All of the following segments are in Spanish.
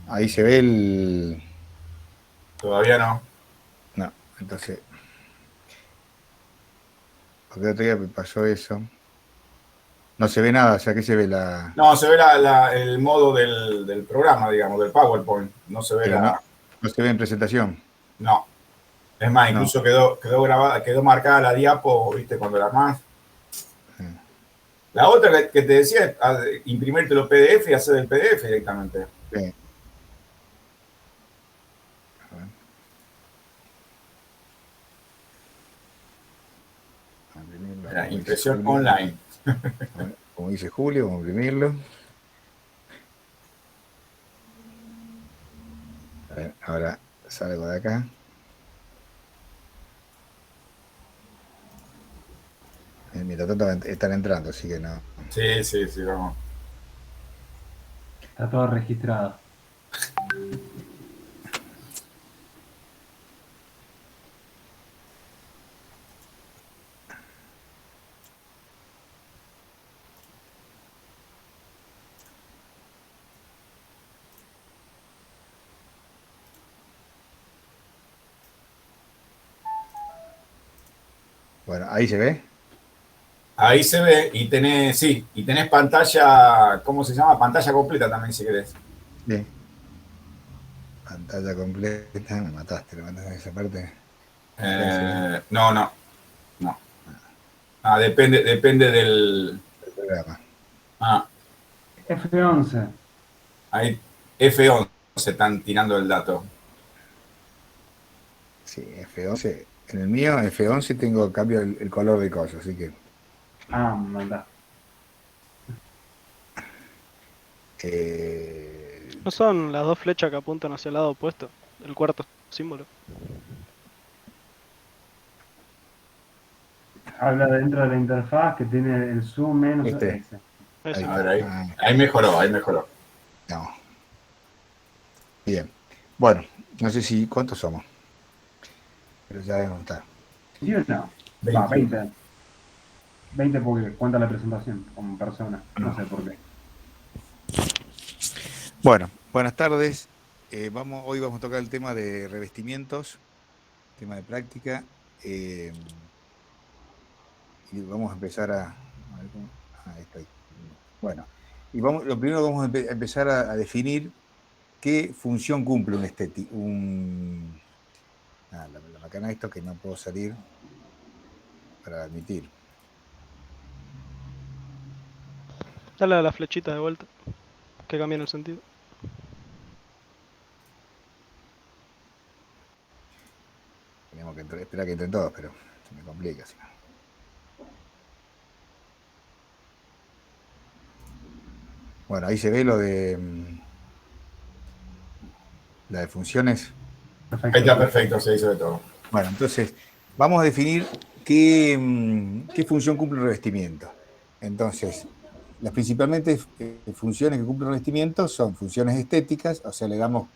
Ahí se ve el... Todavía no. No, entonces, porque el otro día me pasó eso. No se ve nada, o sea, que se ve la... No, se ve el modo del programa, digamos, del PowerPoint. No se ve Pero la. no se ve en presentación. No. Es más, No. incluso quedó grabada, quedó marcada la diapo, ¿viste? Cuando la más. La otra que te decía es imprimirte los PDF y hacer el PDF directamente. Sí. A ver, a imprimirlo, La como dice impresión Julio. online. Como dice Julio, vamos a imprimirlo. A ver, ahora salgo de acá. Mientras tanto están entrando, así que no. Sí, sí, sí, vamos. Está todo registrado. Bueno, ahí se ve. Ahí se ve y tenés, sí, y tenés pantalla, ¿cómo se llama? Pantalla completa también, si querés. Sí. Pantalla completa. Me mataste esa parte. Acá se ve No, no, no. Ah, depende del. el programa. Ah, F11. ahí F11 están tirando el dato. Sí, F11. En el mío, F11 tengo cambio el color de coso, así que Ah, manda. ¿No son las dos flechas que apuntan hacia el lado opuesto? El cuarto símbolo. Habla dentro de la interfaz que tiene el zoom menos este, S. ahí Ese. A ver, está. ahí mejoró, ahí mejoró. No, bien. Bueno, no sé si cuántos somos, pero ya debemos estar. 21. Va, 21. 20. 20 porque cuenta la presentación como persona. No No. sé por qué. Bueno, buenas tardes. Hoy vamos a tocar el tema de revestimientos, tema de práctica. eh, y vamos a empezar a ver ahí estoy. Bueno, lo primero que vamos a empezar a definir qué función cumple un estético. La macana esto que no puedo salir para admitir. Dale a la flechita de vuelta, que cambian el sentido. Tenemos que esperar que entren todos, pero se me complica. Si no. Bueno, ahí se ve lo de la de funciones. Ahí Perfecto, está sí. perfecto, se hizo de todo. Bueno, entonces vamos a definir qué función cumple el revestimiento. Entonces, las principalmente funciones que cumple el revestimiento son funciones estéticas, o sea, le damos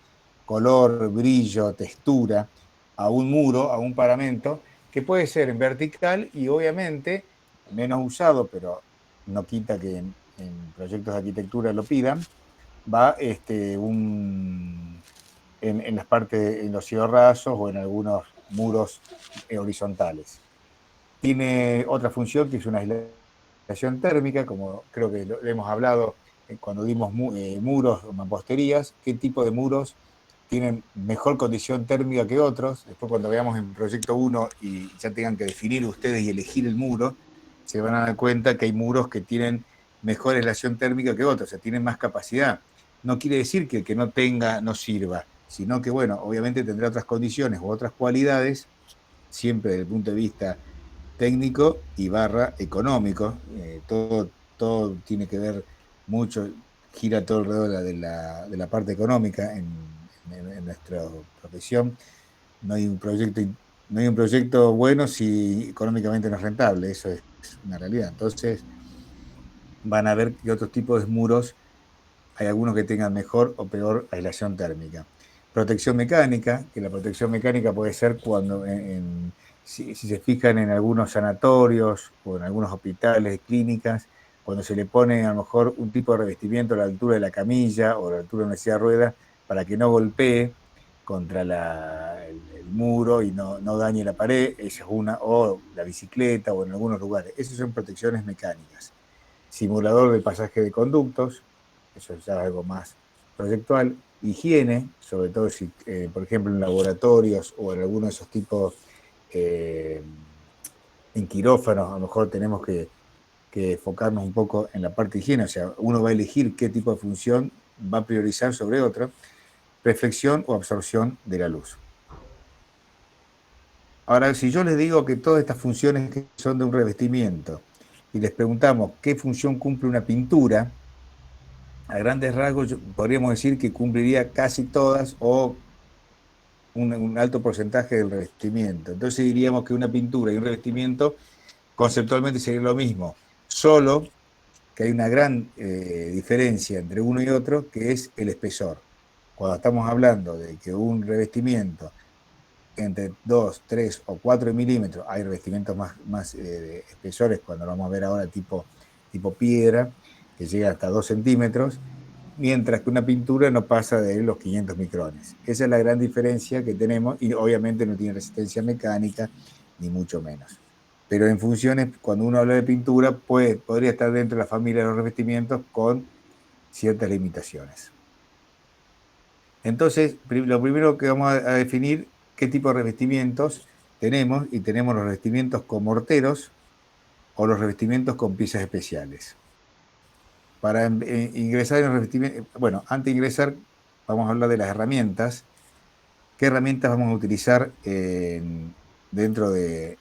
color, brillo, textura a un muro, a un paramento, que puede ser en vertical y obviamente menos usado, pero no quita que en proyectos de arquitectura lo pidan, va en las partes, en los cielorrasos o en algunos muros horizontales. Tiene otra función que es una aislación térmica, como creo que lo hemos hablado cuando dimos muros o mamposterías, qué tipo de muros tienen mejor condición térmica que otros. Después cuando veamos en proyecto 1 y ya tengan que definir ustedes y elegir el muro, se van a dar cuenta que hay muros que tienen mejor aislación térmica que otros, o sea, tienen más capacidad. No quiere decir que el que no tenga no sirva, sino que, bueno, obviamente tendrá otras condiciones u otras cualidades, siempre desde el punto de vista técnico y barra económico. Todo tiene que ver mucho, gira todo alrededor de la parte económica en nuestra profesión. No hay un proyecto, no hay un proyecto bueno si económicamente no es rentable, eso es una realidad. Entonces, van a ver que otros tipos de muros hay algunos que tengan mejor o peor aislación térmica. Protección mecánica, que la protección mecánica puede ser cuando, si se fijan en algunos sanatorios o en algunos hospitales, clínicas, cuando se le pone a lo mejor un tipo de revestimiento a la altura de la camilla o a la altura de una silla de ruedas, para que no golpee contra el muro y no dañe la pared, esa es una, o la bicicleta o en algunos lugares. Esas son protecciones mecánicas. Simulador de pasaje de conductos, eso ya es algo más proyectual. Higiene, sobre todo si, por ejemplo, en laboratorios o en algunos de esos tipos, en quirófanos, a lo mejor tenemos que enfocarnos un poco en la parte de higiene, o sea, uno va a elegir qué tipo de función va a priorizar sobre otra, reflexión o absorción de la luz. Ahora, si yo les digo que todas estas funciones que son de un revestimiento y les preguntamos qué función cumple una pintura, a grandes rasgos podríamos decir que cumpliría casi todas o un alto porcentaje del revestimiento. Entonces diríamos que una pintura y un revestimiento conceptualmente sería lo mismo, solo que hay una gran diferencia entre uno y otro, que es el espesor. Cuando estamos hablando de que un revestimiento entre 2, 3 o 4 milímetros, hay revestimientos más espesores, cuando lo vamos a ver ahora tipo piedra, que llega hasta 2 centímetros, mientras que una pintura no pasa de los 500 micrones. Esa es la gran diferencia que tenemos y obviamente no tiene resistencia mecánica, ni mucho menos. Pero en funciones, cuando uno habla de pintura, podría estar dentro de la familia de los revestimientos con ciertas limitaciones. Entonces, lo primero que vamos a definir qué tipo de revestimientos tenemos, y tenemos los revestimientos con morteros o los revestimientos con piezas especiales. Para ingresar en los revestimientos, bueno, antes de ingresar vamos a hablar de las herramientas. ¿Qué herramientas vamos a utilizar dentro de,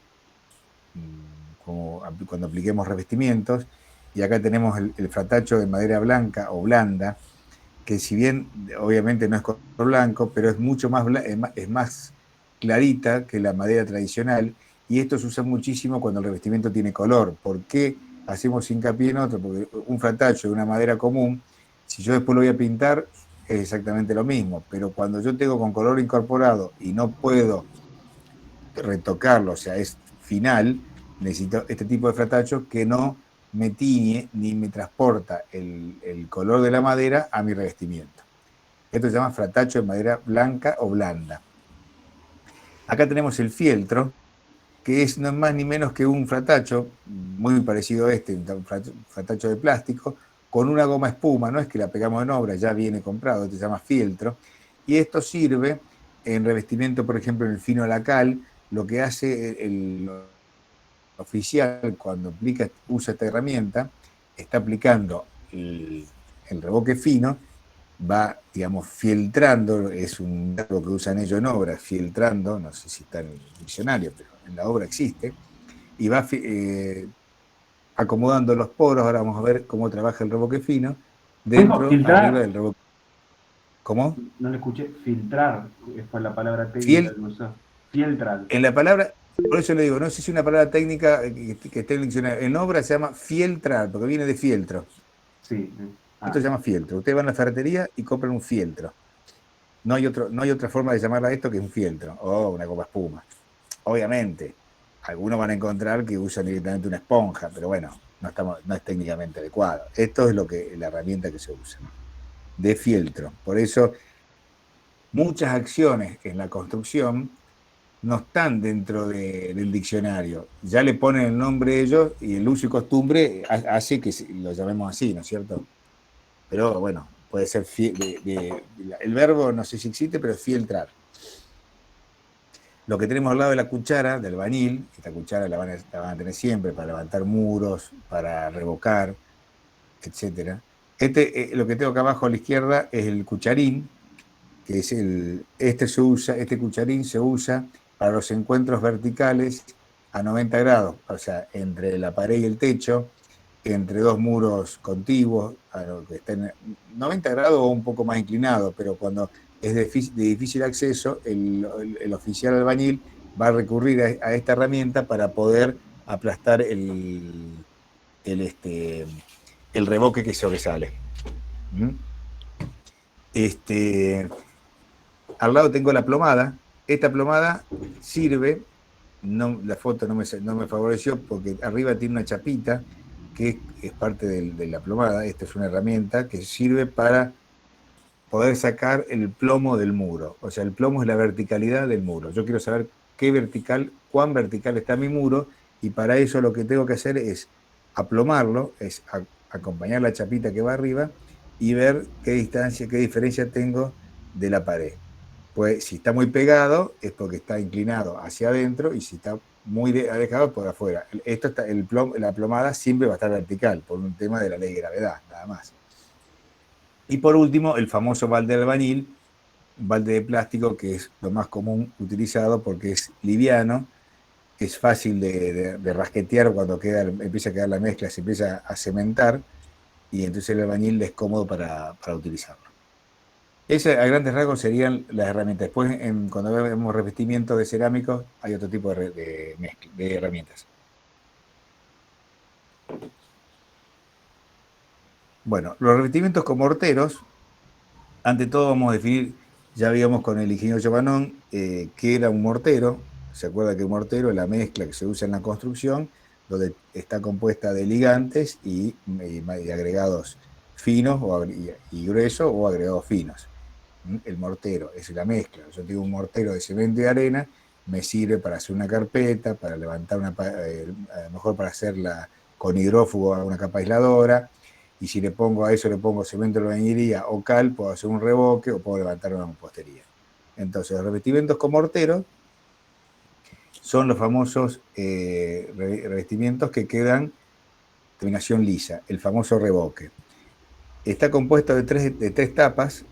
cuando apliquemos revestimientos? Y acá tenemos el fratacho de madera blanca o blanda, que si bien obviamente no es color blanco, pero es mucho es más clarita que la madera tradicional, y esto se usa muchísimo cuando el revestimiento tiene color. ¿Por qué hacemos hincapié en otro? Porque un fratacho de una madera común, si yo después lo voy a pintar, es exactamente lo mismo, pero cuando yo tengo con color incorporado y no puedo retocarlo, o sea, es final, necesito este tipo de fratacho que no me tiñe ni me transporta el color de la madera a mi revestimiento. Esto se llama fratacho de madera blanca o blanda. Acá tenemos el fieltro, que es no más ni menos que un fratacho, muy parecido a este, un fratacho de plástico, con una goma espuma, no es que la pegamos en obra, ya viene comprado, se llama fieltro, y esto sirve en revestimiento, por ejemplo, en el fino lacal. Lo que hace el oficial cuando usa esta herramienta, está aplicando el revoque fino, va, digamos, fieltrando, es un verbo que usan ellos en obra, fieltrando, no sé si está en el diccionario, pero en la obra existe, y va acomodando los poros. Ahora vamos a ver cómo trabaja el revoque fino, dentro, arriba del revoque. ¿Cómo? No le escuché. Filtrar fue la palabra técnica que usó. Filtrar. En la palabra, por eso le digo, no sé si una palabra técnica que esté en el diccionario. En obra se llama fieltrar, porque viene de fieltro. Sí. Esto se llama fieltro. Ustedes van a la ferretería y compran un fieltro. No hay otra forma de llamarla a esto que un fieltro o una goma espuma. Obviamente, algunos van a encontrar que usan directamente una esponja, pero bueno, no es técnicamente adecuado. Esto es la herramienta que se usa, de fieltro. Por eso, muchas acciones en la construcción no están dentro del diccionario. Ya le ponen el nombre ellos y el uso y costumbre hace que lo llamemos así, ¿no es cierto? Pero bueno, puede ser el verbo no sé si existe, pero es fieltrar. Lo que tenemos al lado de la cuchara, del albañil, esta cuchara la van a tener siempre para levantar muros, para revocar, etc. Lo que tengo acá abajo a la izquierda es el cucharín, que es este cucharín se usa para los encuentros verticales a 90 grados, o sea, entre la pared y el techo, entre dos muros contiguos, que estén 90 grados o un poco más inclinados, pero cuando es de difícil acceso, el oficial albañil va a recurrir a esta herramienta para poder aplastar el revoque que sobresale. Al lado tengo la plomada. Esta plomada sirve, la foto no me favoreció porque arriba tiene una chapita que es parte de la plomada. Esta es una herramienta que sirve para poder sacar el plomo del muro. O sea, el plomo es la verticalidad del muro. Yo quiero saber cuán vertical está mi muro, y para eso lo que tengo que hacer es aplomarlo, es acompañar la chapita que va arriba y ver qué diferencia tengo de la pared. Pues si está muy pegado es porque está inclinado hacia adentro, y si está muy alejado por afuera. La plomada siempre va a estar vertical por un tema de la ley de gravedad, nada más. Y por último, el famoso balde de albañil, un balde de plástico que es lo más común utilizado porque es liviano, es fácil de rasquetear cuando empieza a quedar la mezcla, se empieza a cementar, y entonces el albañil es cómodo para utilizarlo. Ese, a grandes rasgos, serían las herramientas. Después, cuando vemos revestimiento de cerámicos, hay otro tipo de herramientas. Bueno, los revestimientos con morteros, ante todo vamos a definir, ya habíamos con el ingeniero Giovannón, qué era un mortero. Se acuerda que un mortero es la mezcla que se usa en la construcción, donde está compuesta de ligantes y agregados finos y gruesos, o agregados finos. El mortero es la mezcla. Yo tengo un mortero de cemento y arena, me sirve para hacer una carpeta, para levantar a lo mejor para hacerla con hidrófugo a una capa aisladora, y si a eso le pongo cemento de albañilería o cal, puedo hacer un revoque o puedo levantar una mampostería. Entonces, los revestimientos con mortero son los famosos revestimientos que quedan terminación lisa, el famoso revoque. Está compuesto de tres tapas,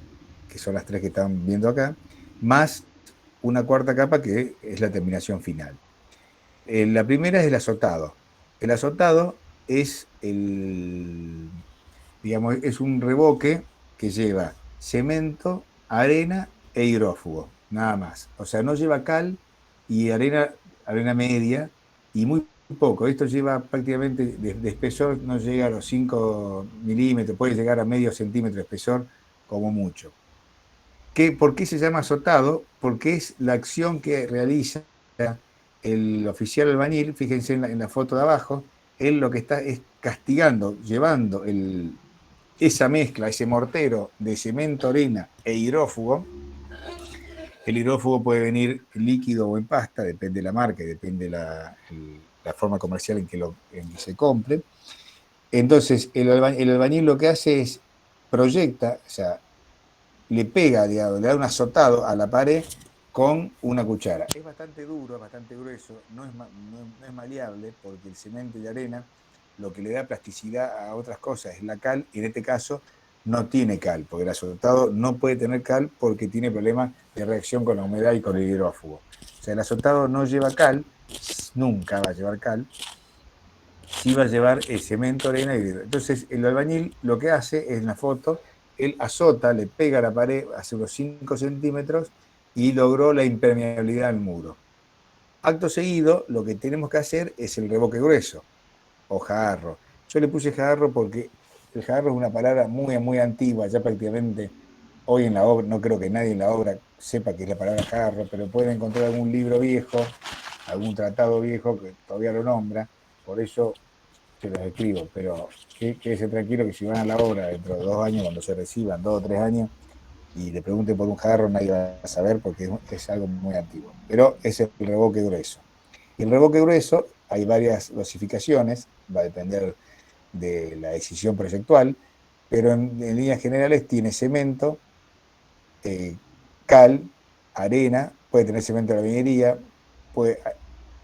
que son las tres que están viendo acá, más una cuarta capa que es la terminación final. La primera es el azotado. El azotado es es un revoque que lleva cemento, arena e hidrófugo, nada más. O sea, no lleva cal y arena media, y muy poco. Esto lleva prácticamente de espesor, no llega a los 5 milímetros, puede llegar a medio centímetro de espesor como mucho. ¿Por qué se llama azotado? Porque es la acción que realiza el oficial albañil. Fíjense en la foto de abajo, él lo que está es castigando, llevando esa mezcla, ese mortero de cemento, arena e hidrófugo. El hidrófugo puede venir líquido o en pasta, depende de la marca y depende de la forma comercial en que se compre. Entonces, el albañil lo que hace es proyecta, o sea, le pega, digamos, le da un azotado a la pared con una cuchara. Es bastante duro, es bastante grueso, no es maleable, porque el cemento y la arena lo que le da plasticidad a otras cosas es la cal, y en este caso no tiene cal, porque el azotado no puede tener cal porque tiene problemas de reacción con la humedad y con el hidrófugo. O sea, el azotado no lleva cal, nunca va a llevar cal, sí va a llevar el cemento, arena y hidrófugo. Entonces, el albañil lo que hace es, en la foto, él azota, le pega a la pared hace unos 5 centímetros y logró la impermeabilidad al muro. Acto seguido, lo que tenemos que hacer es el revoque grueso o jarro. Yo le puse jarro porque el jarro es una palabra muy, muy antigua, ya prácticamente hoy en la obra, no creo que nadie en la obra sepa qué es la palabra jarro, pero pueden encontrar algún libro viejo, algún tratado viejo que todavía lo nombra, por eso se los escribo, pero quédese tranquilo que si van a la obra dentro de 2 años, cuando se reciban, 2 o 3 años, y le pregunten por un jarro, nadie va a saber porque es algo muy antiguo. Pero es el revoque grueso. El revoque grueso, hay varias dosificaciones, va a depender de la decisión proyectual, pero en líneas generales tiene cemento, cal, arena, puede tener cemento de albañilería,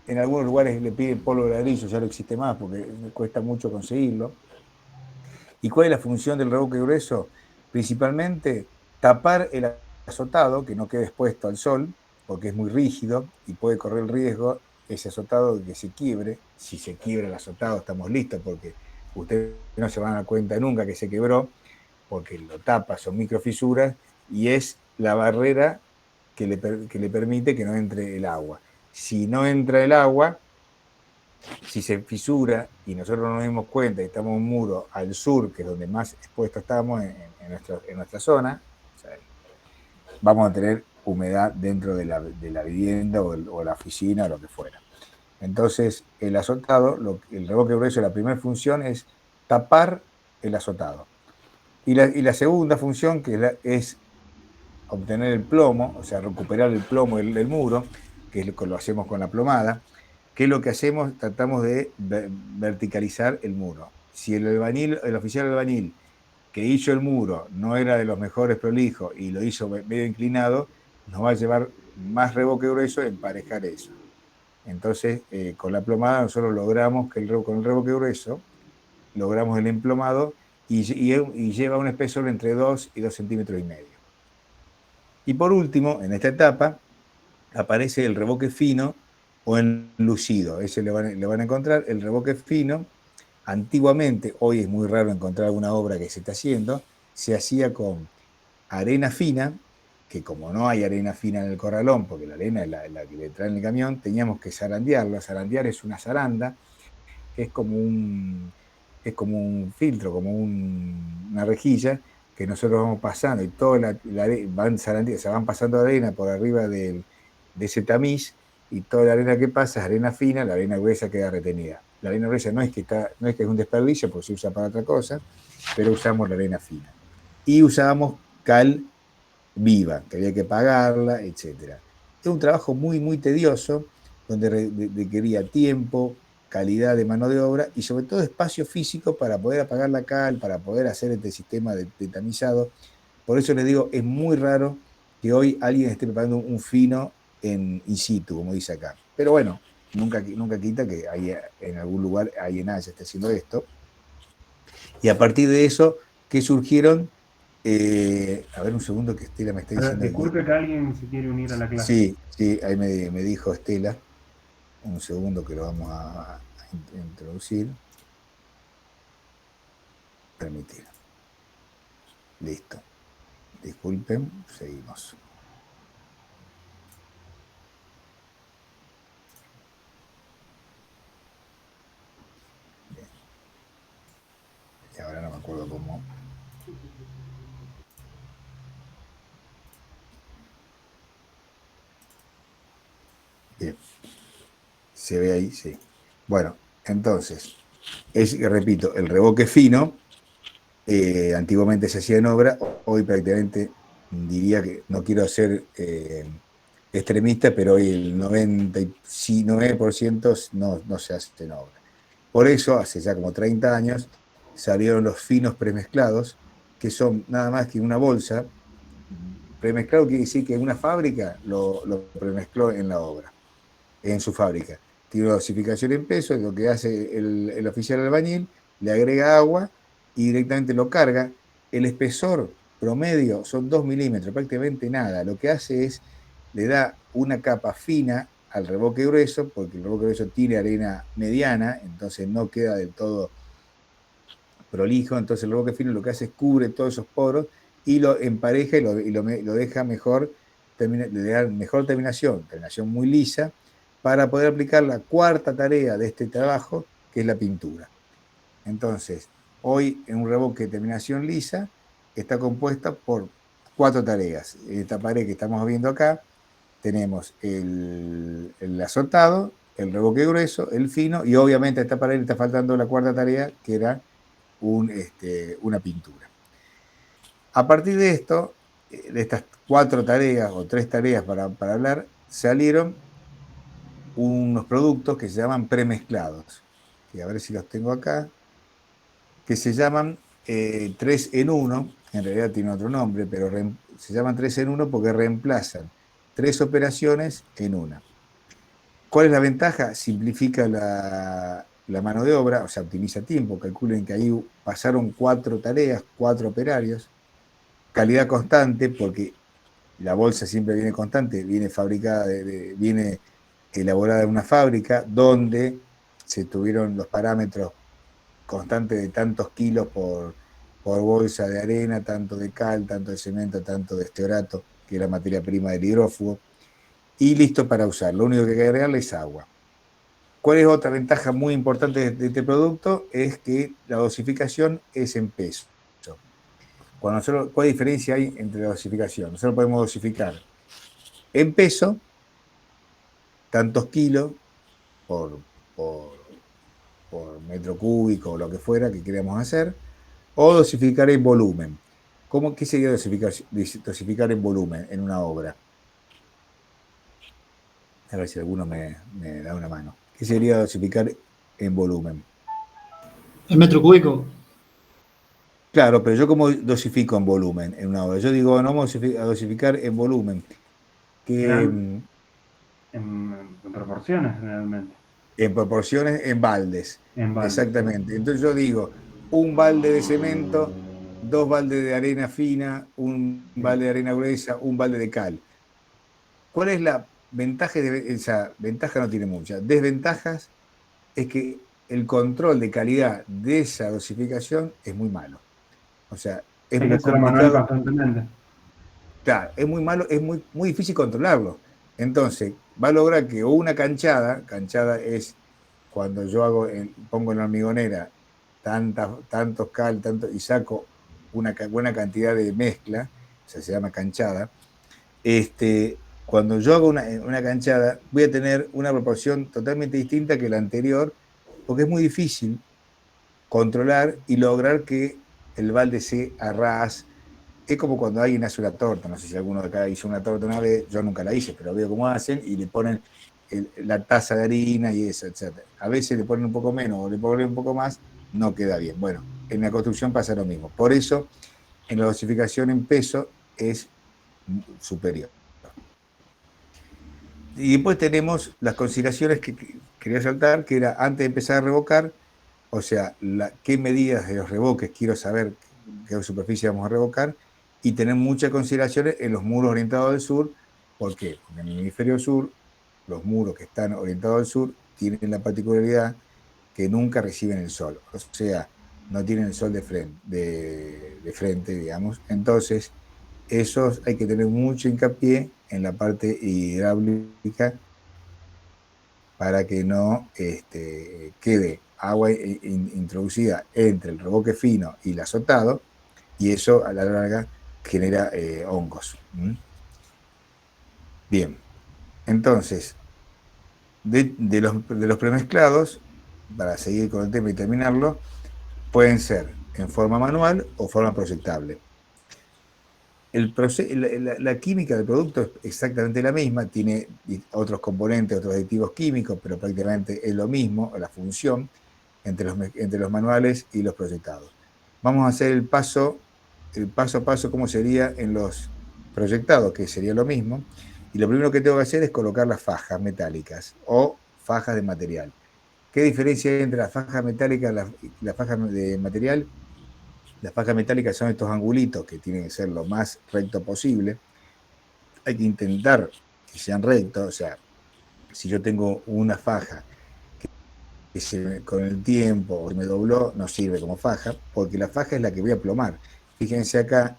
en algunos lugares le piden polvo de ladrillo, ya no existe más porque cuesta mucho conseguirlo. ¿Y cuál es la función del revoque grueso? Principalmente tapar el azotado, que no quede expuesto al sol, porque es muy rígido y puede correr el riesgo ese azotado de que se quiebre. Si se quiebra el azotado, estamos listos, porque ustedes no se van a dar cuenta nunca que se quebró, porque lo tapa, son microfisuras, y es la barrera que le permite que no entre el agua. Si no entra el agua, si se fisura y nosotros no nos dimos cuenta y estamos en un muro al sur, que es donde más expuestos estamos en nuestra zona, o sea, vamos a tener humedad dentro de la vivienda o la oficina o lo que fuera. Entonces, el azotado, el revoque grueso, la primera función es tapar el azotado. Y la segunda función, que es obtener el plomo, o sea, recuperar el plomo del muro, que es lo que lo hacemos con la plomada. ¿Qué es lo que hacemos? Tratamos de verticalizar el muro. Si el albañil, el oficial albañil que hizo el muro no era de los mejores prolijos y lo hizo medio inclinado, nos va a llevar más revoque grueso emparejar eso. Entonces, con la plomada nosotros logramos que con el revoque grueso, logramos el emplomado y lleva un espesor entre 2 y 2,5 centímetros. Y por último, en esta etapa, aparece el revoque fino o enlucido. Ese le van a encontrar. El revoque fino, antiguamente, hoy es muy raro encontrar una obra que se está haciendo, se hacía con arena fina, que como no hay arena fina en el corralón, porque la arena es la que le traen en el camión, teníamos que zarandearla. Zarandear es una zaranda, que es como un filtro, como una rejilla, que nosotros vamos pasando y toda se van pasando arena por arriba de ese tamiz, y toda la arena que pasa es arena fina, la arena gruesa queda retenida. La arena gruesa no es que es un desperdicio, porque se usa para otra cosa, pero usamos la arena fina. Y usábamos cal viva, que había que pagarla, etc. Es un trabajo muy, muy tedioso, donde requería tiempo, calidad de mano de obra y sobre todo espacio físico para poder apagar la cal, para poder hacer este sistema de tamizado. Por eso les digo, es muy raro que hoy alguien esté preparando un fino in situ, como dice acá. Pero bueno, nunca quita que en algún lugar alguien esté haciendo esto. Y a partir de eso, ¿qué surgieron? A ver un segundo que Estela me está diciendo. Disculpe que alguien se quiere unir a la clase. Sí, sí, ahí me dijo Estela. Un segundo que lo vamos a introducir. Permitir. Listo. Disculpen, seguimos. Bien. Y ahora no me acuerdo cómo. Bien. ¿Se ve ahí? Sí. Bueno, entonces, repito, el revoque fino, antiguamente se hacía en obra, hoy prácticamente diría que, no quiero ser extremista, pero hoy el 99% no se hace en obra. Por eso, hace ya como 30 años, salieron los finos premezclados, que son nada más que una bolsa. Premezclado quiere decir que una fábrica lo premezcló en la obra, en su fábrica. Tiene una dosificación en pesos, lo que hace el oficial albañil, le agrega agua y directamente lo carga. El espesor promedio son 2 milímetros, prácticamente nada. Lo que hace es, le da una capa fina al revoque grueso, porque el revoque grueso tiene arena mediana, entonces no queda del todo prolijo. Entonces el revoque fino lo que hace es cubre todos esos poros y lo empareja y lo deja mejor, le da mejor terminación muy lisa, para poder aplicar la cuarta tarea de este trabajo, que es la pintura. Entonces, hoy en un revoque de terminación lisa está compuesta por 4 tareas. En esta pared que estamos viendo acá tenemos el azotado, el revoque grueso, el fino, y obviamente a esta pared le está faltando la cuarta tarea, que era una pintura. A partir de esto, de estas 4 tareas o 3 tareas para hablar, salieron unos productos que se llaman premezclados, que a ver si los tengo acá, que se llaman 3 en 1, en realidad tiene otro nombre, pero se llaman 3 en 1 porque reemplazan 3 operaciones en una. ¿Cuál es la ventaja? Simplifica la mano de obra, o sea, optimiza tiempo. Calculen que ahí pasaron 4 tareas, 4 operarios. Calidad constante, porque la bolsa siempre viene constante, viene fabricada, viene elaborada en una fábrica donde se tuvieron los parámetros constantes de tantos kilos por bolsa de arena, tanto de cal, tanto de cemento, tanto de estearato, que es la materia prima del hidrófugo, y listo para usar. Lo único que hay que agregarle es agua. ¿Cuál es otra ventaja muy importante de este producto? Es que la dosificación es en peso. ¿Cuál diferencia hay entre la dosificación? Nosotros podemos dosificar en peso, tantos kilos por metro cúbico o lo que fuera que queramos hacer, o dosificar en volumen. ¿Qué sería dosificar en volumen en una obra? A ver si alguno me da una mano. ¿Qué sería dosificar en volumen? El metro cúbico. Claro, pero yo ¿cómo dosifico en volumen en una obra? Yo digo, no vamos a dosificar en volumen. Que, En proporciones, generalmente. en proporciones, en baldes. En baldes. Exactamente. Entonces yo digo, un balde de cemento, 2 baldes de arena fina, un balde de arena gruesa, un balde de cal. ¿Cuál es la ventaja? Esa ventaja no tiene mucha. Desventajas es que el control de calidad de esa dosificación es muy malo. O sea, es Hay que muy hacerlo manual complicado. constantemente. Claro, es muy malo, es muy difícil controlarlo. Entonces, va a lograr que una canchada es cuando yo pongo en la hormigonera tantos cal, y saco una buena cantidad de mezcla, o sea, se llama canchada. Cuando yo hago una canchada, voy a tener una proporción totalmente distinta que la anterior, porque es muy difícil controlar y lograr que el balde sea a ras. Es como cuando alguien hace una torta, no sé si alguno de acá hizo una torta una vez, yo nunca la hice, pero veo cómo hacen y le ponen la taza de harina y eso, etc. A veces le ponen un poco menos o le ponen un poco más, no queda bien. Bueno, en la construcción pasa lo mismo. Por eso, en la dosificación en peso es superior. Y después tenemos las consideraciones que quería saltar, que era antes de empezar a revocar, o sea, qué medidas de los revoques quiero saber qué superficie vamos a revocar, y tener muchas consideraciones en los muros orientados al sur. ¿Por qué? Porque en el hemisferio sur, los muros que están orientados al sur tienen la particularidad que nunca reciben el sol, o sea, no tienen el sol de frente, digamos. Entonces, esos hay que tener mucho hincapié en la parte hidráulica para que no quede agua introducida entre el revoque fino y el azotado, y eso a la larga genera hongos. Bien, entonces, de los premezclados, para seguir con el tema y terminarlo, pueden ser en forma manual o forma proyectable. La química del producto es exactamente la misma, tiene otros componentes, otros aditivos químicos, pero prácticamente es lo mismo, la función entre los manuales y los proyectados. Vamos a hacer el paso a paso, cómo sería en los proyectados, que sería lo mismo. Y lo primero que tengo que hacer es colocar las fajas metálicas o fajas de material. ¿Qué diferencia hay entre las fajas metálicas y las fajas de material? Las fajas metálicas son estos angulitos que tienen que ser lo más recto posible. Hay que intentar que sean rectos, o sea, si yo tengo una faja que con el tiempo me dobló, no sirve como faja, porque la faja es la que voy a plomar. Fíjense acá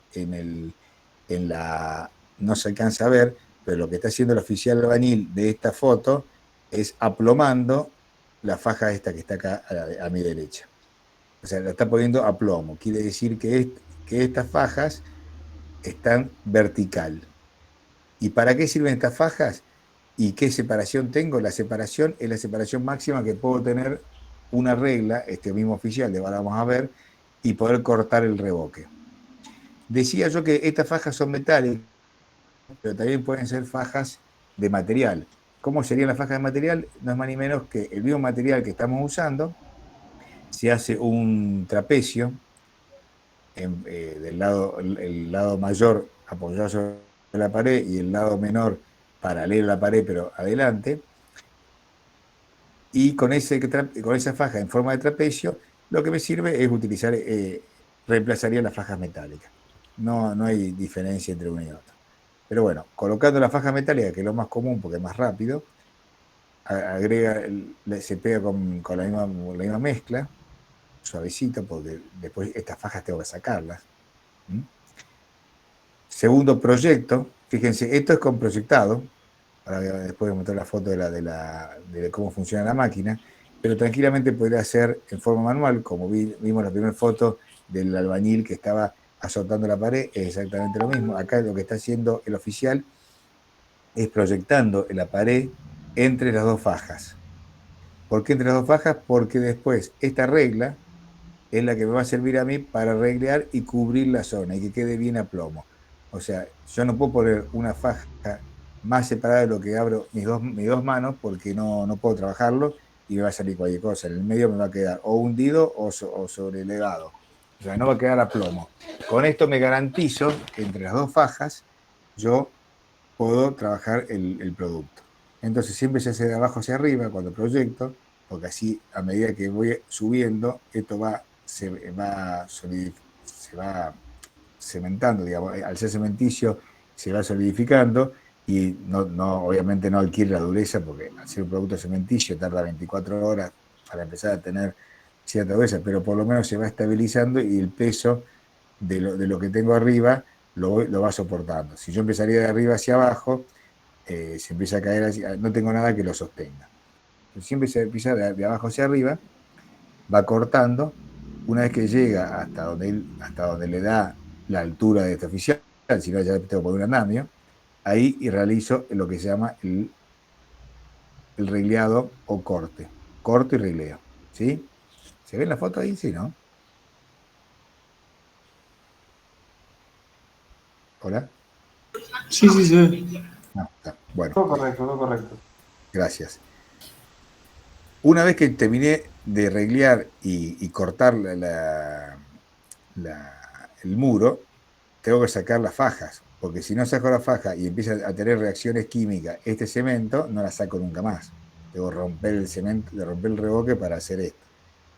no se alcanza a ver, pero lo que está haciendo el oficial albañil de esta foto es aplomando la faja esta que está acá a mi derecha. O sea, la está poniendo a plomo. Quiere decir que estas fajas están vertical. ¿Y para qué sirven estas fajas? ¿Y qué separación tengo? La separación es la separación máxima que puedo tener una regla, este mismo oficial, de ahora vamos a ver, y poder cortar el revoque. Decía yo que estas fajas son metálicas, pero también pueden ser fajas de material. ¿Cómo serían las fajas de material? No es más ni menos que el mismo material que estamos usando, se hace un trapecio, el lado mayor apoyado sobre la pared y el lado menor paralelo a la pared, pero adelante. Y con esa faja en forma de trapecio, lo que me sirve es utilizar, reemplazaría las fajas metálicas. No hay diferencia entre una y otra. Pero bueno, colocando la faja metálica, que es lo más común porque es más rápido, se pega con la misma mezcla, suavecito, porque después estas fajas tengo que sacarlas. Segundo proyecto, fíjense, esto es con proyectado, ahora después voy a mostrar la foto de cómo funciona la máquina, pero tranquilamente podría hacer en forma manual, como vimos la primera foto del albañil que estaba azotando la pared, es exactamente lo mismo. Acá lo que está haciendo el oficial es proyectando en la pared entre las dos fajas. ¿Por qué entre las dos fajas? Porque después esta regla es la que me va a servir a mí para reglear y cubrir la zona y que quede bien a plomo. O sea, yo no puedo poner una faja más separada de lo que abro mis dos manos porque no puedo trabajarlo y me va a salir cualquier cosa. En el medio me va a quedar o hundido o sobreelevado. O sea, no va a quedar a plomo. Con esto me garantizo que entre las dos fajas yo puedo trabajar el producto. Entonces siempre se hace de abajo hacia arriba cuando proyecto, porque así a medida que voy subiendo, esto se va cementando, digamos, al ser cementicio se va solidificando y obviamente no adquiere la dureza porque al ser un producto cementicio tarda 24 horas para empezar a tener cierta dureza, pero por lo menos se va estabilizando y el peso de lo que tengo arriba lo va soportando. Si yo empezaría de arriba hacia abajo, se empieza a caer, no tengo nada que lo sostenga. Siempre se empieza de abajo hacia arriba, va cortando, una vez que llega hasta donde le da la altura de este oficial, si no ya tengo que poner un andamio, ahí y realizo lo que se llama el regleado o corte. Corto y regleo. ¿Sí? ¿Se ve en la foto ahí? Sí, ¿no? ¿Hola? Sí, sí, se ve. No, está. Bueno, Todo correcto, todo correcto. gracias. Una vez que terminé de reglear y cortar el muro, tengo que sacar las fajas, porque si no saco la faja y empieza a tener reacciones químicas este cemento, no la saco nunca más. Debo romper el cemento, romper el revoque para hacer esto.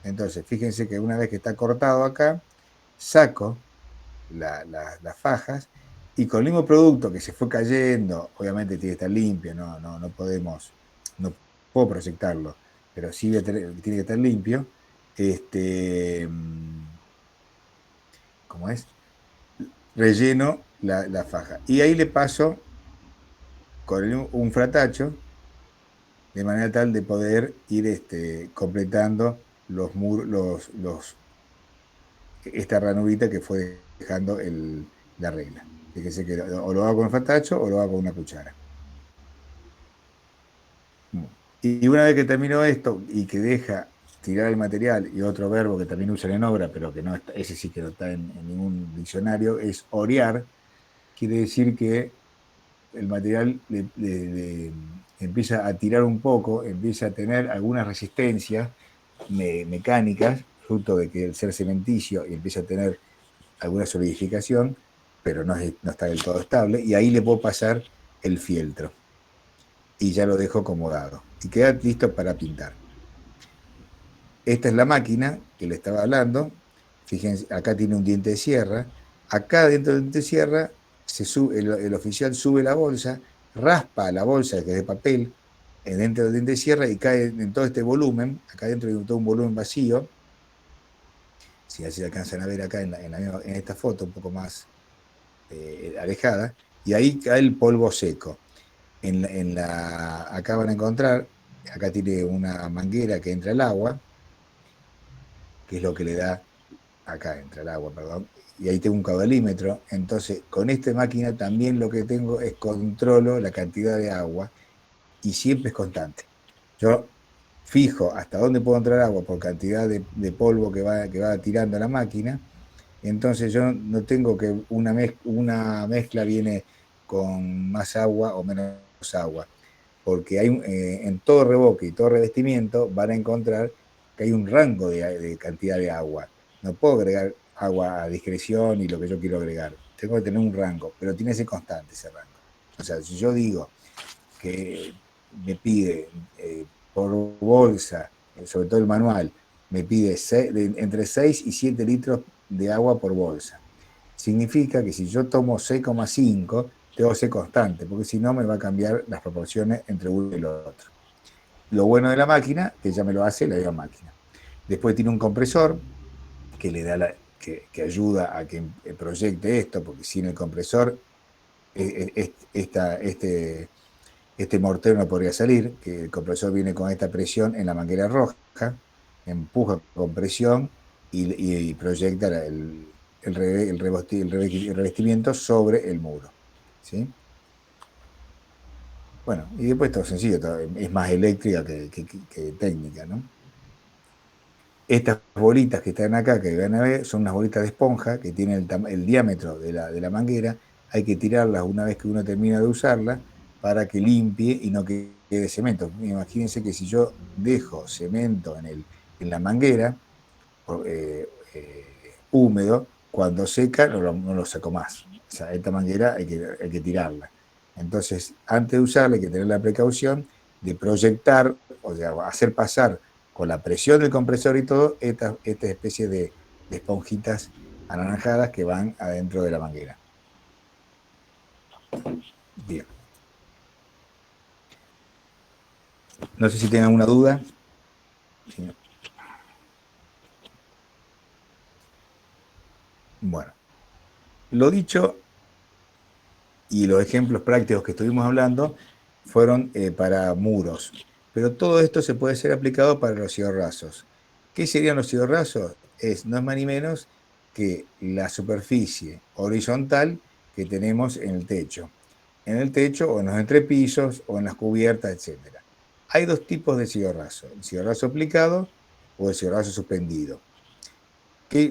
Entonces, fíjense que una vez que está cortado acá, saco las fajas y con el mismo producto que se fue cayendo, obviamente tiene que estar limpio, no puedo proyectarlo, pero sí tiene que estar limpio. ¿Cómo es? Relleno la faja. Y ahí le paso con un fratacho de manera tal de poder ir completando los muros, esta ranurita que fue dejando la regla. Fíjense que o lo hago con el fratacho o lo hago con una cuchara. Y una vez que termino esto y que deja tirar el material, y otro verbo que también usan en obra, pero que no está, ese sí que no está en ningún diccionario, es orear. Quiere decir que el material le empieza a tirar un poco, empieza a tener algunas resistencias mecánicas, fruto de que el ser cementicio y empieza a tener alguna solidificación, pero no está del todo estable, y ahí le puedo pasar el fieltro y ya lo dejo acomodado y queda listo para pintar. Esta es la máquina que le estaba hablando. Fíjense, acá tiene un diente de sierra. Acá dentro del diente de sierra el oficial sube la bolsa, raspa la bolsa que es de papel dentro del diente de sierra y cae en todo este volumen. Acá dentro hay todo un volumen vacío. Si así alcanzan a ver acá en esta foto, un poco más alejada. Y ahí cae el polvo seco. Acá van a encontrar, acá tiene una manguera que entra el agua, que es lo que le da, acá entra el agua, perdón, y ahí tengo un caudalímetro. Entonces con esta máquina también lo que tengo es controlo la cantidad de agua y siempre es constante. Yo fijo hasta dónde puedo entrar agua por cantidad de polvo que va tirando la máquina. Entonces yo no tengo que una mezcla viene con más agua o menos agua, porque en todo revoque y todo revestimiento van a encontrar que hay un rango de cantidad de agua. No puedo agregar agua a discreción y lo que yo quiero agregar. Tengo que tener un rango, pero tiene que ser constante ese rango. O sea, si yo digo que me pide por bolsa, sobre todo el manual, me pide entre 6 y 7 litros de agua por bolsa. Significa que si yo tomo 6,5, tengo que ser constante, porque si no me va a cambiar las proporciones entre uno y el otro. Lo bueno de la máquina, que ya me lo hace la máquina. Después tiene un compresor que le da que ayuda a que proyecte esto, porque sin el compresor este mortero no podría salir, que el compresor viene con esta presión en la manguera roja, empuja con presión y proyecta el revestimiento sobre el muro. ¿Sí? Bueno, y después todo sencillo, es más eléctrica que técnica, ¿no? Estas bolitas que están acá, que van a ver, son unas bolitas de esponja que tienen el diámetro de la manguera. Hay que tirarlas una vez que uno termina de usarla para que limpie y no quede cemento. Imagínense que si yo dejo cemento en la manguera, húmedo, cuando seca no lo saco más. O sea, esta manguera hay que tirarla. Entonces, antes de usarla hay que tener la precaución de proyectar, o sea, hacer pasar con la presión del compresor y todo, esta especie de esponjitas anaranjadas que van adentro de la manguera. Bien. No sé si tienen alguna duda. Sí. Bueno, lo dicho y los ejemplos prácticos que estuvimos hablando fueron para muros, pero todo esto se puede ser aplicado para los ciorrazos. ¿Qué serían los ciorrazos? No es más ni menos que la superficie horizontal que tenemos en el techo o en los entrepisos o en las cubiertas, etc. Hay dos tipos de ciorrazo, el ciorrazo aplicado o el ciorrazo suspendido.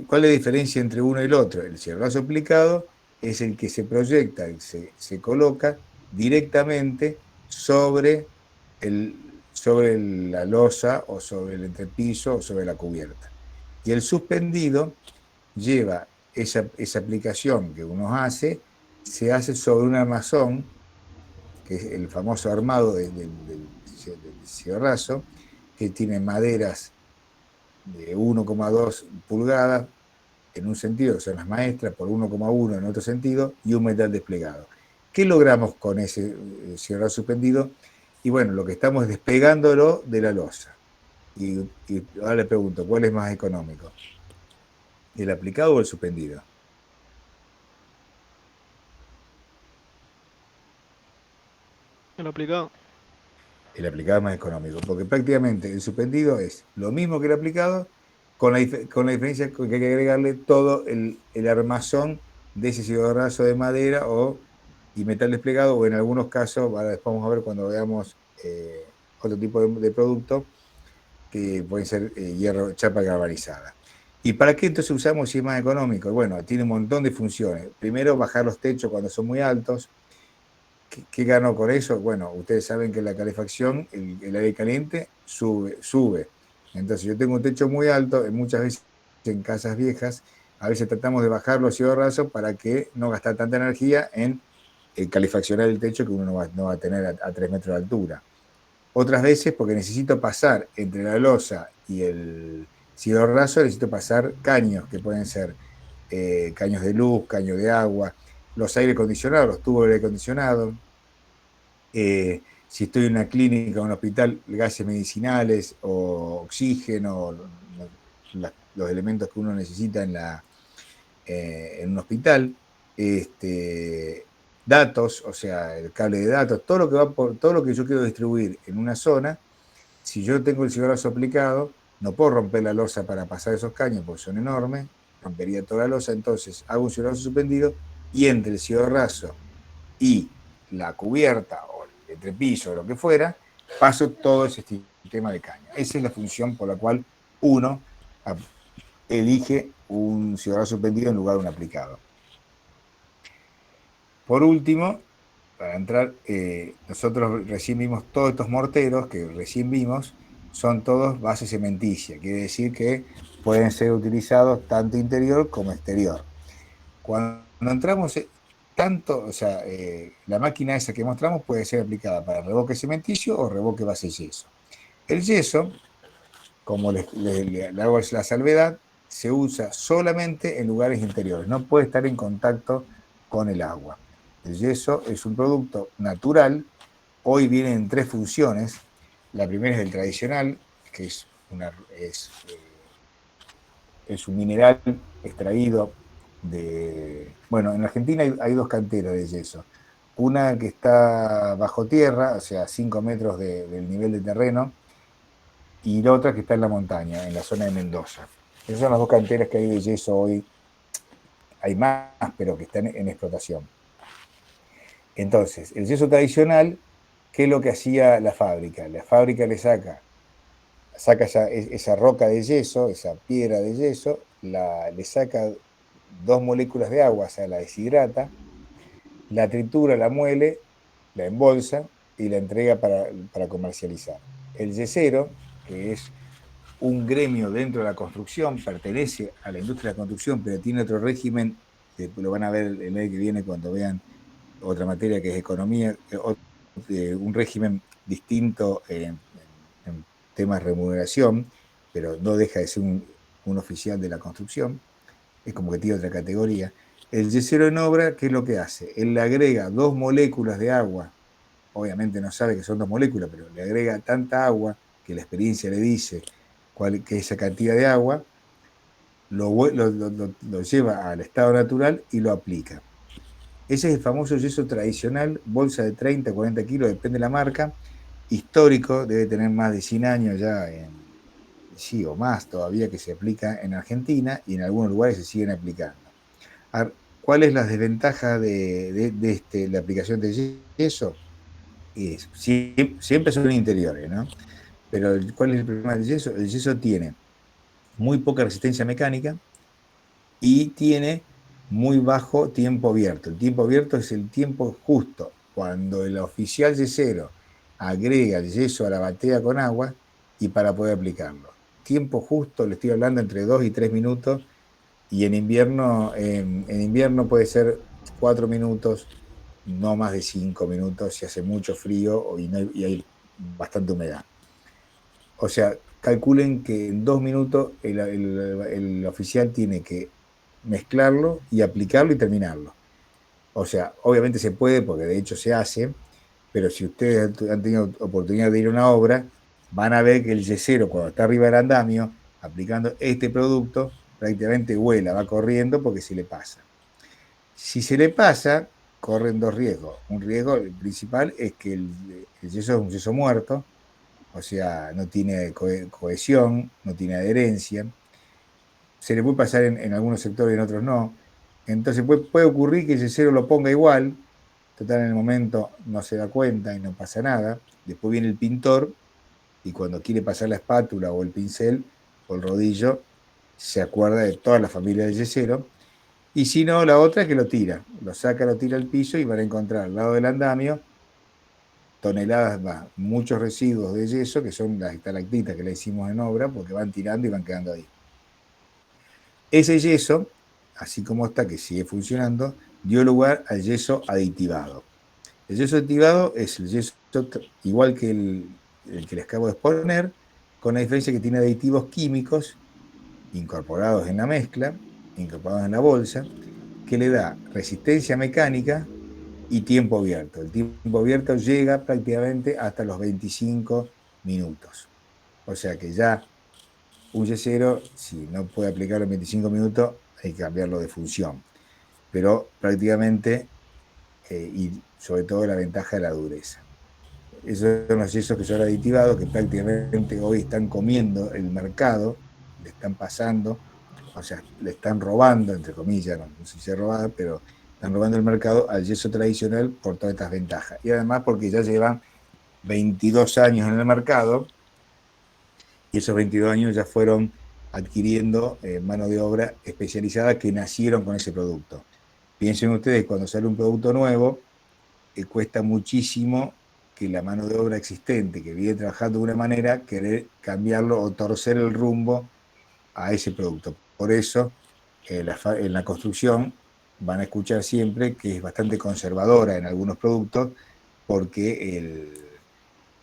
¿Cuál es la diferencia entre uno y el otro? El ciorrazo aplicado es el que se proyecta, se coloca directamente sobre la losa o sobre el entrepiso o sobre la cubierta. Y el suspendido lleva esa aplicación que uno hace, se hace sobre un armazón, que es el famoso armado del ciorrazo, que tiene maderas de 1,2 pulgadas en un sentido, que son las maestras, por 1,1 en otro sentido, y un metal desplegado. ¿Qué logramos con ese ciorrazo suspendido? Y bueno, lo que estamos es despegándolo de la losa. Y ahora le pregunto, ¿cuál es más económico? ¿El aplicado o el suspendido? El aplicado. El aplicado es más económico, porque prácticamente el suspendido es lo mismo que el aplicado, con la diferencia que hay que agregarle todo el armazón de ese ciorrazo de madera y metal desplegado, o en algunos casos, después vamos a ver cuando veamos otro tipo de producto, que pueden ser hierro, chapa galvanizada. ¿Y para qué entonces usamos si es más económico? Bueno, tiene un montón de funciones. Primero, bajar los techos cuando son muy altos. ¿Qué ganó con eso? Bueno, ustedes saben que la calefacción, el aire caliente, sube. Entonces, yo tengo un techo muy alto, muchas veces en casas viejas, a veces tratamos de bajar los ciorrazos para que no gastar tanta energía en calefaccionar el techo que uno no va a tener a 3 metros de altura. Otras veces, porque necesito pasar entre la losa y el ciorrazo, necesito pasar caños, que pueden ser caños de luz, caños de agua, los aire acondicionados, los tubos de aire acondicionado. Si estoy en una clínica o un hospital, gases medicinales o oxígeno, los elementos que uno necesita en un hospital. Datos, o sea, el cable de datos, todo lo que yo quiero distribuir en una zona. Si yo tengo el ciorrazo aplicado, no puedo romper la losa para pasar esos caños porque son enormes, rompería toda la losa. Entonces hago un ciorrazo suspendido y entre el ciorrazo y la cubierta o el entrepiso o lo que fuera, paso todo ese sistema de caña. Esa es la función por la cual uno elige un ciorrazo suspendido en lugar de un aplicado. Por último, para entrar, nosotros recién vimos todos estos morteros que recién vimos, son todos base cementicia, quiere decir que pueden ser utilizados tanto interior como exterior. Cuando entramos tanto, o sea, la máquina esa que mostramos puede ser aplicada para revoque cementicio o revoque base yeso. El yeso, como le hago la salvedad, se usa solamente en lugares interiores, no puede estar en contacto con el agua. El yeso es un producto natural, hoy viene en 3 funciones. La primera es el tradicional, que es un mineral extraído bueno, en Argentina hay 2 canteras de yeso. Una que está bajo tierra, o sea, 5 metros del nivel de terreno, y la otra que está en la montaña, en la zona de Mendoza. Esas son las 2 canteras que hay de yeso hoy. Hay más, pero que están en explotación. Entonces, el yeso tradicional, ¿qué es lo que hacía la fábrica? La fábrica le saca saca esa roca de yeso, esa piedra de yeso, le saca 2 moléculas de agua, o sea, la deshidrata, la tritura, la muele, la embolsa y la entrega para comercializar. El yesero, que es un gremio dentro de la construcción, pertenece a la industria de la construcción, pero tiene otro régimen, que lo van a ver el mes que viene cuando vean otra materia que es economía, un régimen distinto en temas de remuneración, pero no deja de ser un oficial de la construcción, es como que tiene otra categoría. El yesero en obra, ¿qué es lo que hace? Él le agrega 2 moléculas de agua, obviamente no sabe que son 2 moléculas, pero le agrega tanta agua que la experiencia le dice que esa cantidad de agua lo lleva al estado natural y lo aplica. Ese es el famoso yeso tradicional, bolsa de 30, 40 kilos, depende de la marca, histórico, debe tener más de 100 años ya, sí, o más todavía, que se aplica en Argentina y en algunos lugares se siguen aplicando. Ahora, ¿cuál es la desventaja de la aplicación de yeso? Siempre son interiores, ¿no? Pero ¿cuál es el problema del yeso? El yeso tiene muy poca resistencia mecánica y tiene muy bajo tiempo abierto. El tiempo abierto es el tiempo justo cuando el oficial yesero agrega el yeso a la batea con agua y para poder aplicarlo. Tiempo justo, le estoy hablando entre 2 y 3 minutos, y en invierno puede ser 4 minutos, no más de 5 minutos si hace mucho frío y hay bastante humedad. O sea, calculen que en 2 minutos el oficial tiene que mezclarlo y aplicarlo y terminarlo. O sea, obviamente se puede, porque de hecho se hace, pero si ustedes han tenido oportunidad de ir a una obra, van a ver que el yesero, cuando está arriba del andamio, aplicando este producto, prácticamente vuela, va corriendo porque se le pasa. Si se le pasa, corren 2 riesgos. Un riesgo principal es que el yeso es un yeso muerto, o sea, no tiene cohesión, no tiene adherencia. Se le puede pasar en algunos sectores y en otros no. Entonces puede ocurrir que el yesero lo ponga igual, total en el momento no se da cuenta y no pasa nada. Después viene el pintor y cuando quiere pasar la espátula o el pincel o el rodillo, se acuerda de toda la familia del yesero. Y si no, la otra es que lo tira, lo saca, lo tira al piso y van a encontrar al lado del andamio toneladas, muchos residuos de yeso, que son las estalactitas que le hicimos en obra, porque van tirando y van quedando ahí. Ese yeso, así como está, que sigue funcionando, dio lugar al yeso aditivado. El yeso aditivado es el yeso igual que el que les acabo de exponer, con la diferencia que tiene aditivos químicos incorporados en la mezcla, incorporados en la bolsa, que le da resistencia mecánica y tiempo abierto. El tiempo abierto llega prácticamente hasta los 25 minutos. O sea que ya un yesero, si no puede aplicarlo en 25 minutos, hay que cambiarlo de función. Pero prácticamente, y sobre todo la ventaja de la dureza. Esos son los yesos que son aditivados, que prácticamente hoy están comiendo el mercado, le están pasando, o sea, le están robando, entre comillas, no sé si es robada, pero están robando el mercado al yeso tradicional por todas estas ventajas. Y además porque ya llevan 22 años en el mercado y esos 22 años ya fueron adquiriendo mano de obra especializada que nacieron con ese producto. Piensen ustedes, cuando sale un producto nuevo, cuesta muchísimo que la mano de obra existente, que viene trabajando de una manera, querer cambiarlo o torcer el rumbo a ese producto. Por eso, en la construcción van a escuchar siempre que es bastante conservadora en algunos productos, porque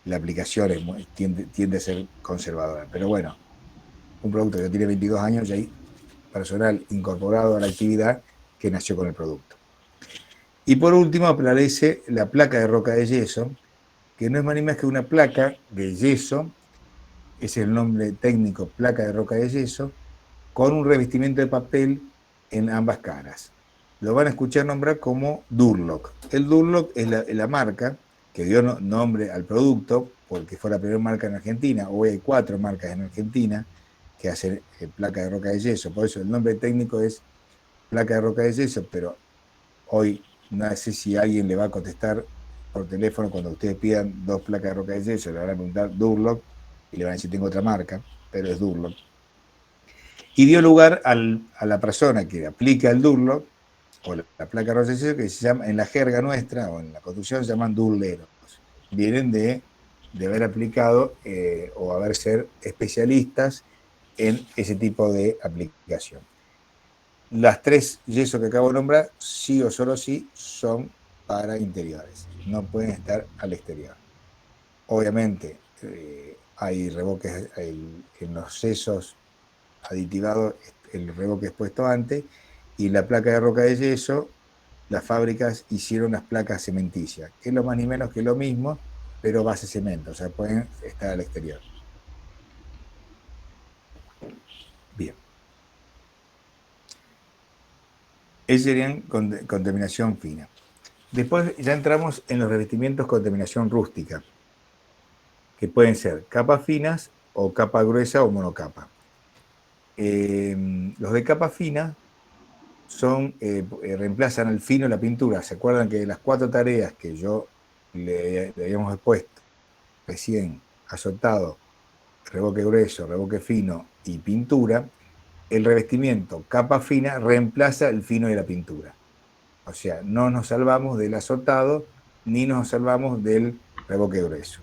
la aplicación tiende a ser conservadora. Pero bueno, un producto que tiene 22 años, ya hay personal incorporado a la actividad que nació con el producto. Y por último aparece la placa de roca de yeso, que no es más ni más que una placa de yeso, es el nombre técnico, placa de roca de yeso, con un revestimiento de papel en ambas caras. Lo van a escuchar nombrar como Durlock. El Durlock es la marca que dio nombre al producto, porque fue la primera marca en Argentina. Hoy hay 4 marcas en Argentina que hacen placa de roca de yeso. Por eso el nombre técnico es placa de roca de yeso, pero hoy no sé si alguien le va a contestar por teléfono cuando ustedes pidan 2 placas de roca de yeso, le van a preguntar Durlock, y le van a decir tengo otra marca, pero es Durlock. Y dio lugar a la persona que aplica el Durlock, o la placa Roche, que se llama, en la jerga nuestra, o en la construcción, se llaman durleros. Vienen de haber aplicado o haber ser especialistas en ese tipo de aplicación. Las 3 yesos que acabo de nombrar, sí o solo sí, son para interiores. No pueden estar al exterior. Obviamente, hay revoques en los yesos aditivados, el revoque expuesto antes, y la placa de roca de yeso, las fábricas hicieron las placas cementicias, que es lo más ni menos que lo mismo, pero base cemento, o sea, pueden estar al exterior. Bien. Esa sería contaminación fina. Después ya entramos en los revestimientos con contaminación rústica, que pueden ser capas finas o capa gruesa o monocapa. Los de capa fina reemplazan al fino la pintura. ¿Se acuerdan que de las 4 tareas que yo le habíamos expuesto recién, azotado, revoque grueso, revoque fino y pintura, el revestimiento capa fina reemplaza el fino de la pintura? O sea, no nos salvamos del azotado ni nos salvamos del revoque grueso.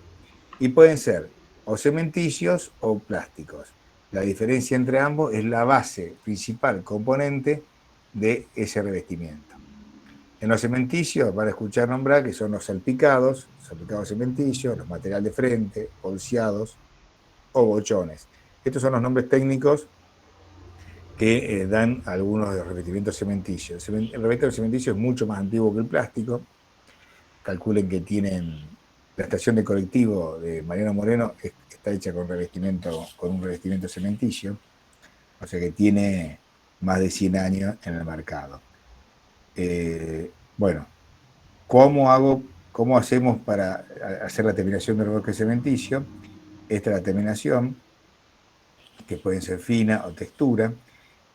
Y pueden ser o cementicios o plásticos. La diferencia entre ambos es la base principal componente de ese revestimiento. En los cementicios van a escuchar nombrar que son los salpicados cementicios, los materiales de frente, bolseados o bochones. Estos son los nombres técnicos que dan algunos de los revestimientos cementicios. El revestimiento cementicios es mucho más antiguo que el plástico. Calculen que tienen la estación de colectivo de Mariano Moreno está hecha con un revestimiento cementicio, o sea que tiene más de 100 años en el mercado. Bueno, ¿cómo hacemos para hacer la terminación del revoque cementicio? Esta es la terminación, que puede ser fina o textura,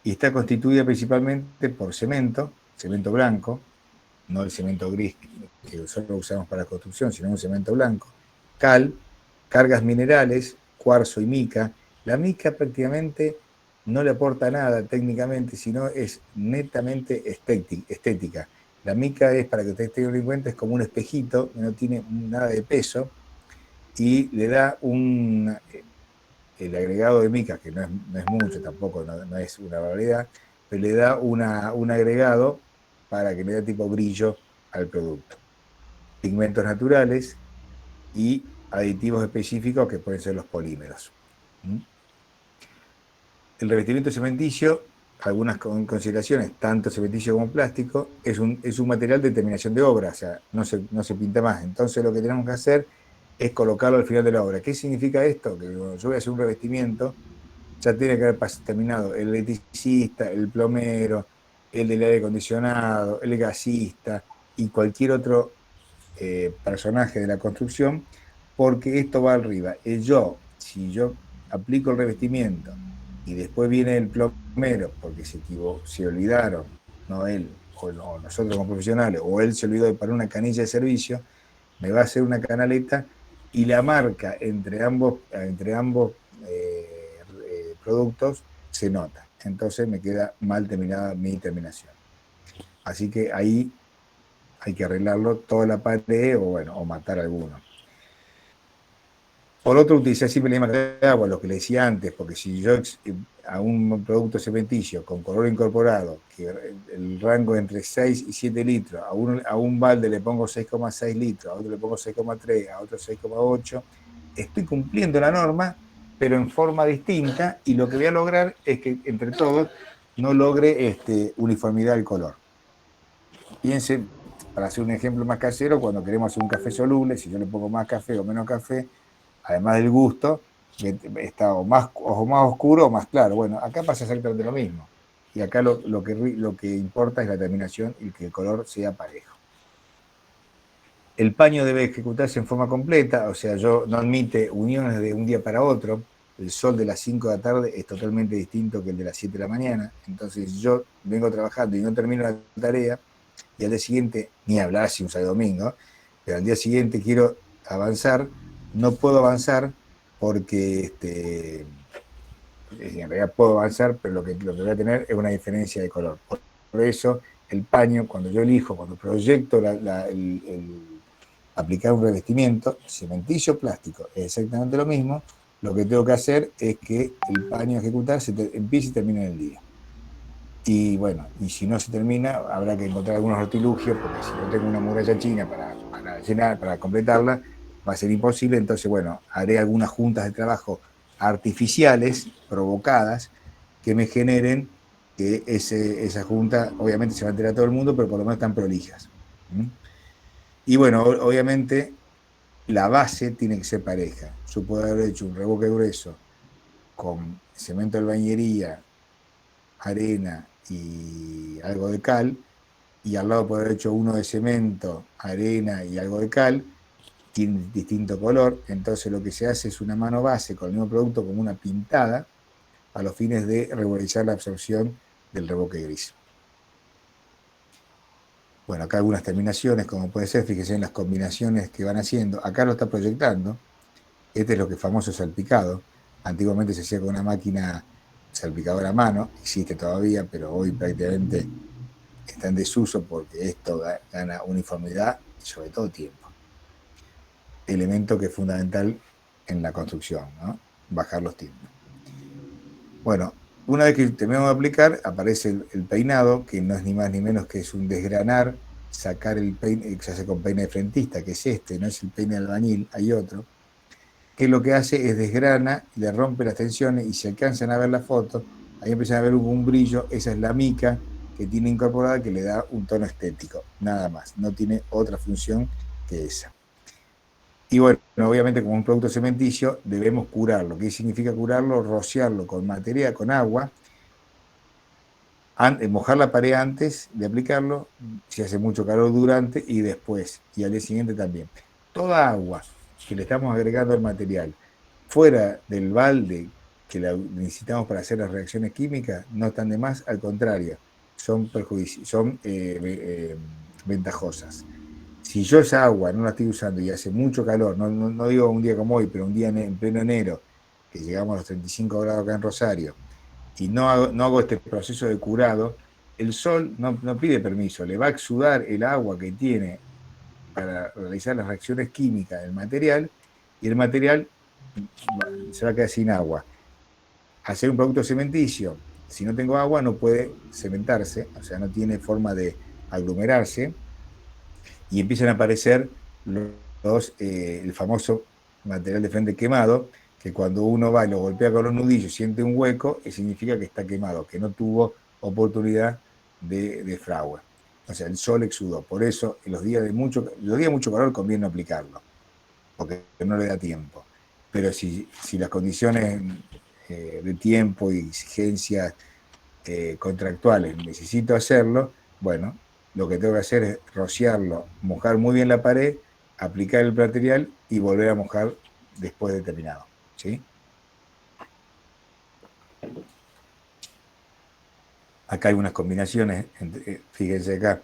y está constituida principalmente por cemento blanco, no el cemento gris que solo usamos para construcción, sino un cemento blanco, cal, cargas minerales, cuarzo y mica. La mica prácticamente no le aporta nada técnicamente, sino es netamente estética. La mica es, para que ustedes tengan en cuenta, es como un espejito que no tiene nada de peso y le da el agregado de mica, que no es mucho tampoco, no es una barbaridad, pero le da un agregado para que le dé tipo brillo al producto. Pigmentos naturales y aditivos específicos que pueden ser los polímeros. El revestimiento cementicio, algunas consideraciones, tanto cementicio como plástico, es un material de terminación de obra, o sea, no se pinta más. Entonces lo que tenemos que hacer es colocarlo al final de la obra. ¿Qué significa esto? Que cuando yo voy a hacer un revestimiento, ya tiene que haber terminado el electricista, el plomero, el del aire acondicionado, el gasista y cualquier otro personaje de la construcción, porque esto va arriba. Si yo aplico el revestimiento y después viene el plomero porque se olvidaron, no él, o nosotros como profesionales, o él se olvidó de poner una canilla de servicio, me va a hacer una canaleta y la marca entre ambos productos se nota. Entonces me queda mal terminada mi terminación. Así que ahí hay que arreglarlo toda la pared o matar alguno. Por otro, utilizar siempre la misma cantidad de agua, lo que le decía antes, porque si yo a un producto cementicio con color incorporado, que el rango es entre 6 y 7 litros, a un balde le pongo 6,6 litros, a otro le pongo 6,3, a otro 6,8, estoy cumpliendo la norma, pero en forma distinta, y lo que voy a lograr es que entre todos no logre uniformidad del color. Piense, para hacer un ejemplo más casero, cuando queremos hacer un café soluble, si yo le pongo más café o menos café, además del gusto, está o más oscuro o más claro. Bueno, acá pasa exactamente lo mismo. Y acá lo que importa es la terminación y que el color sea parejo. El paño debe ejecutarse en forma completa, o sea, no admite uniones de un día para otro. El sol de las 5 de la tarde es totalmente distinto que el de las 7 de la mañana. Entonces yo vengo trabajando y no termino la tarea, y al día siguiente, ni hablar si un sábado domingo, pero al día siguiente quiero avanzar, no puedo avanzar porque en realidad puedo avanzar, pero lo que voy a tener es una diferencia de color. Por eso el paño, cuando yo elijo, cuando proyecto aplicar un revestimiento, cementillo plástico, es exactamente lo mismo. Lo que tengo que hacer es que el paño a ejecutar empiece y termine en el día. Y bueno, y si no se termina, habrá que encontrar algunos artilugios, porque si no tengo una muralla china para llenar, para completarla, va a ser imposible. Entonces, bueno, haré algunas juntas de trabajo artificiales, provocadas, que me generen que esa junta, obviamente se va a enterar todo el mundo, pero por lo menos están prolijas. ¿Mm? Y bueno, obviamente la base tiene que ser pareja. Yo puedo haber hecho un revoque grueso con cemento de albañilería, arena y algo de cal, y al lado puedo haber hecho uno de cemento, arena y algo de cal, tiene distinto color. Entonces lo que se hace es una mano base con el mismo producto como una pintada a los fines de regularizar la absorción del revoque gris. Bueno, acá algunas terminaciones, como puede ser, fíjense en las combinaciones que van haciendo. Acá lo está proyectando. Este es lo que es famoso salpicado. Antiguamente se hacía con una máquina salpicadora a mano, existe todavía, pero hoy prácticamente está en desuso porque esto gana uniformidad y sobre todo tiempo. Elemento que es fundamental en la construcción, ¿no? Bajar los tiempos. Bueno, una vez que terminamos de aplicar, aparece el peinado, que no es ni más ni menos que es un desgranar, sacar el peine, que se hace con peine de frentista, que es no es el peine de albañil, hay otro, que lo que hace es desgrana, le rompe las tensiones y si alcanzan a ver la foto, ahí empiezan a ver un brillo, esa es la mica que tiene incorporada que le da un tono estético, nada más, no tiene otra función que esa. Y bueno, obviamente como un producto cementicio debemos curarlo. ¿Qué significa curarlo? Rociarlo con material, con agua, mojar la pared antes de aplicarlo, si hace mucho calor durante y después, y al día siguiente también. Toda agua que le estamos agregando al material fuera del balde que la necesitamos para hacer las reacciones químicas no están de más, al contrario, son ventajosas. Si yo esa agua no la estoy usando y hace mucho calor, no digo un día como hoy, pero un día en pleno enero, que llegamos a los 35 grados acá en Rosario, y no hago este proceso de curado, el sol no pide permiso, le va a exudar el agua que tiene para realizar las reacciones químicas del material, y el material se va a quedar sin agua. Hacer un producto cementicio, si no tengo agua, no puede cementarse, o sea, no tiene forma de aglomerarse, y empiezan a aparecer el famoso material de frente quemado, que cuando uno va y lo golpea con los nudillos, siente un hueco, significa que está quemado, que no tuvo oportunidad de fragua. O sea, el sol exudó. Por eso, en los días de mucho calor conviene no aplicarlo, porque no le da tiempo. Pero si las condiciones de tiempo y exigencias contractuales necesito hacerlo, bueno, lo que tengo que hacer es rociarlo, mojar muy bien la pared, aplicar el material y volver a mojar después de terminado. ¿Sí? Acá hay unas combinaciones, fíjense acá,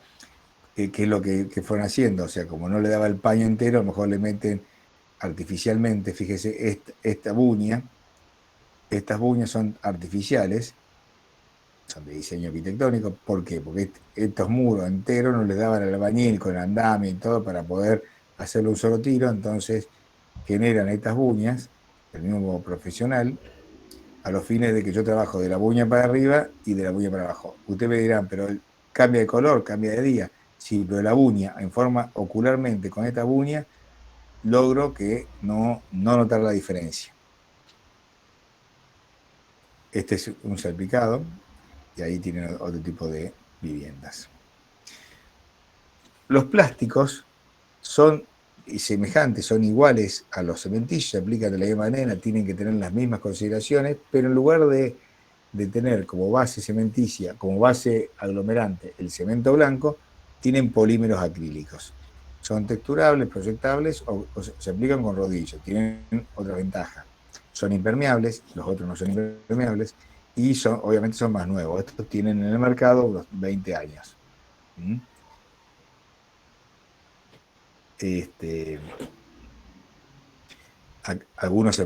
qué es lo que fueron haciendo. O sea, como no le daba el paño entero, a lo mejor le meten artificialmente, fíjese, estas buñas son artificiales, son de diseño arquitectónico. ¿Por qué? Porque estos muros enteros no les daban al albañil con andamio y todo para poder hacerlo un solo tiro, entonces generan estas buñas, el mismo profesional, a los fines de que yo trabajo de la buña para arriba y de la buña para abajo. Ustedes me dirán, pero cambia de color, cambia de día. Sí, pero la buña, en forma ocularmente con esta buña, logro que no notar la diferencia. Este es un salpicado y ahí tienen otro tipo de viviendas. Los plásticos son semejantes, son iguales a los cementillos, se aplican de la misma manera, tienen que tener las mismas consideraciones, pero en lugar de tener como base cementicia, como base aglomerante el cemento blanco, tienen polímeros acrílicos. Son texturables, proyectables o se aplican con rodillo, tienen otra ventaja. Son impermeables, los otros no son impermeables, y obviamente son más nuevos. Estos tienen en el mercado unos 20 años. Algunos se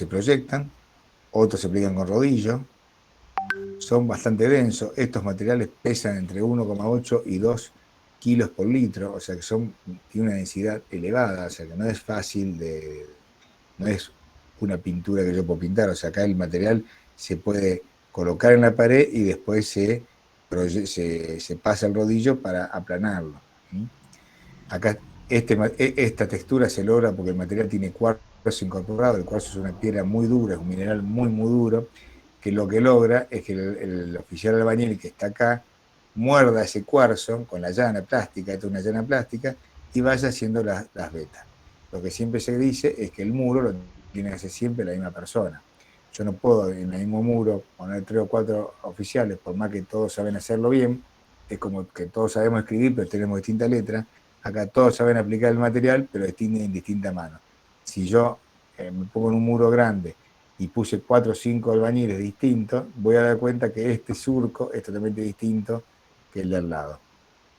proyectan, otros se aplican con rodillo, son bastante densos. Estos materiales pesan entre 1,8 y 2 kilos por litro, o sea que tiene una densidad elevada, o sea que no es fácil no es una pintura que yo puedo pintar, o sea, acá el material se puede colocar en la pared y después se pasa el rodillo para aplanarlo. Acá esta textura se logra porque el material tiene cuarzo incorporado. El cuarzo es una piedra muy dura, es un mineral muy, muy duro, que lo que logra es que el oficial albañil que está acá muerda ese cuarzo con la llana plástica, esta es una llana plástica, y vaya haciendo las vetas. Lo que siempre se dice es que el muro lo tiene que hacer siempre la misma persona. Yo no puedo en el mismo muro poner 3 o 4 oficiales, por más que todos saben hacerlo bien, es como que todos sabemos escribir, pero tenemos distintas letras. Acá todos saben aplicar el material, pero en distinta mano. Si yo me pongo en un muro grande y puse 4 o 5 albañiles distintos, voy a dar cuenta que este surco es totalmente distinto que el de al lado.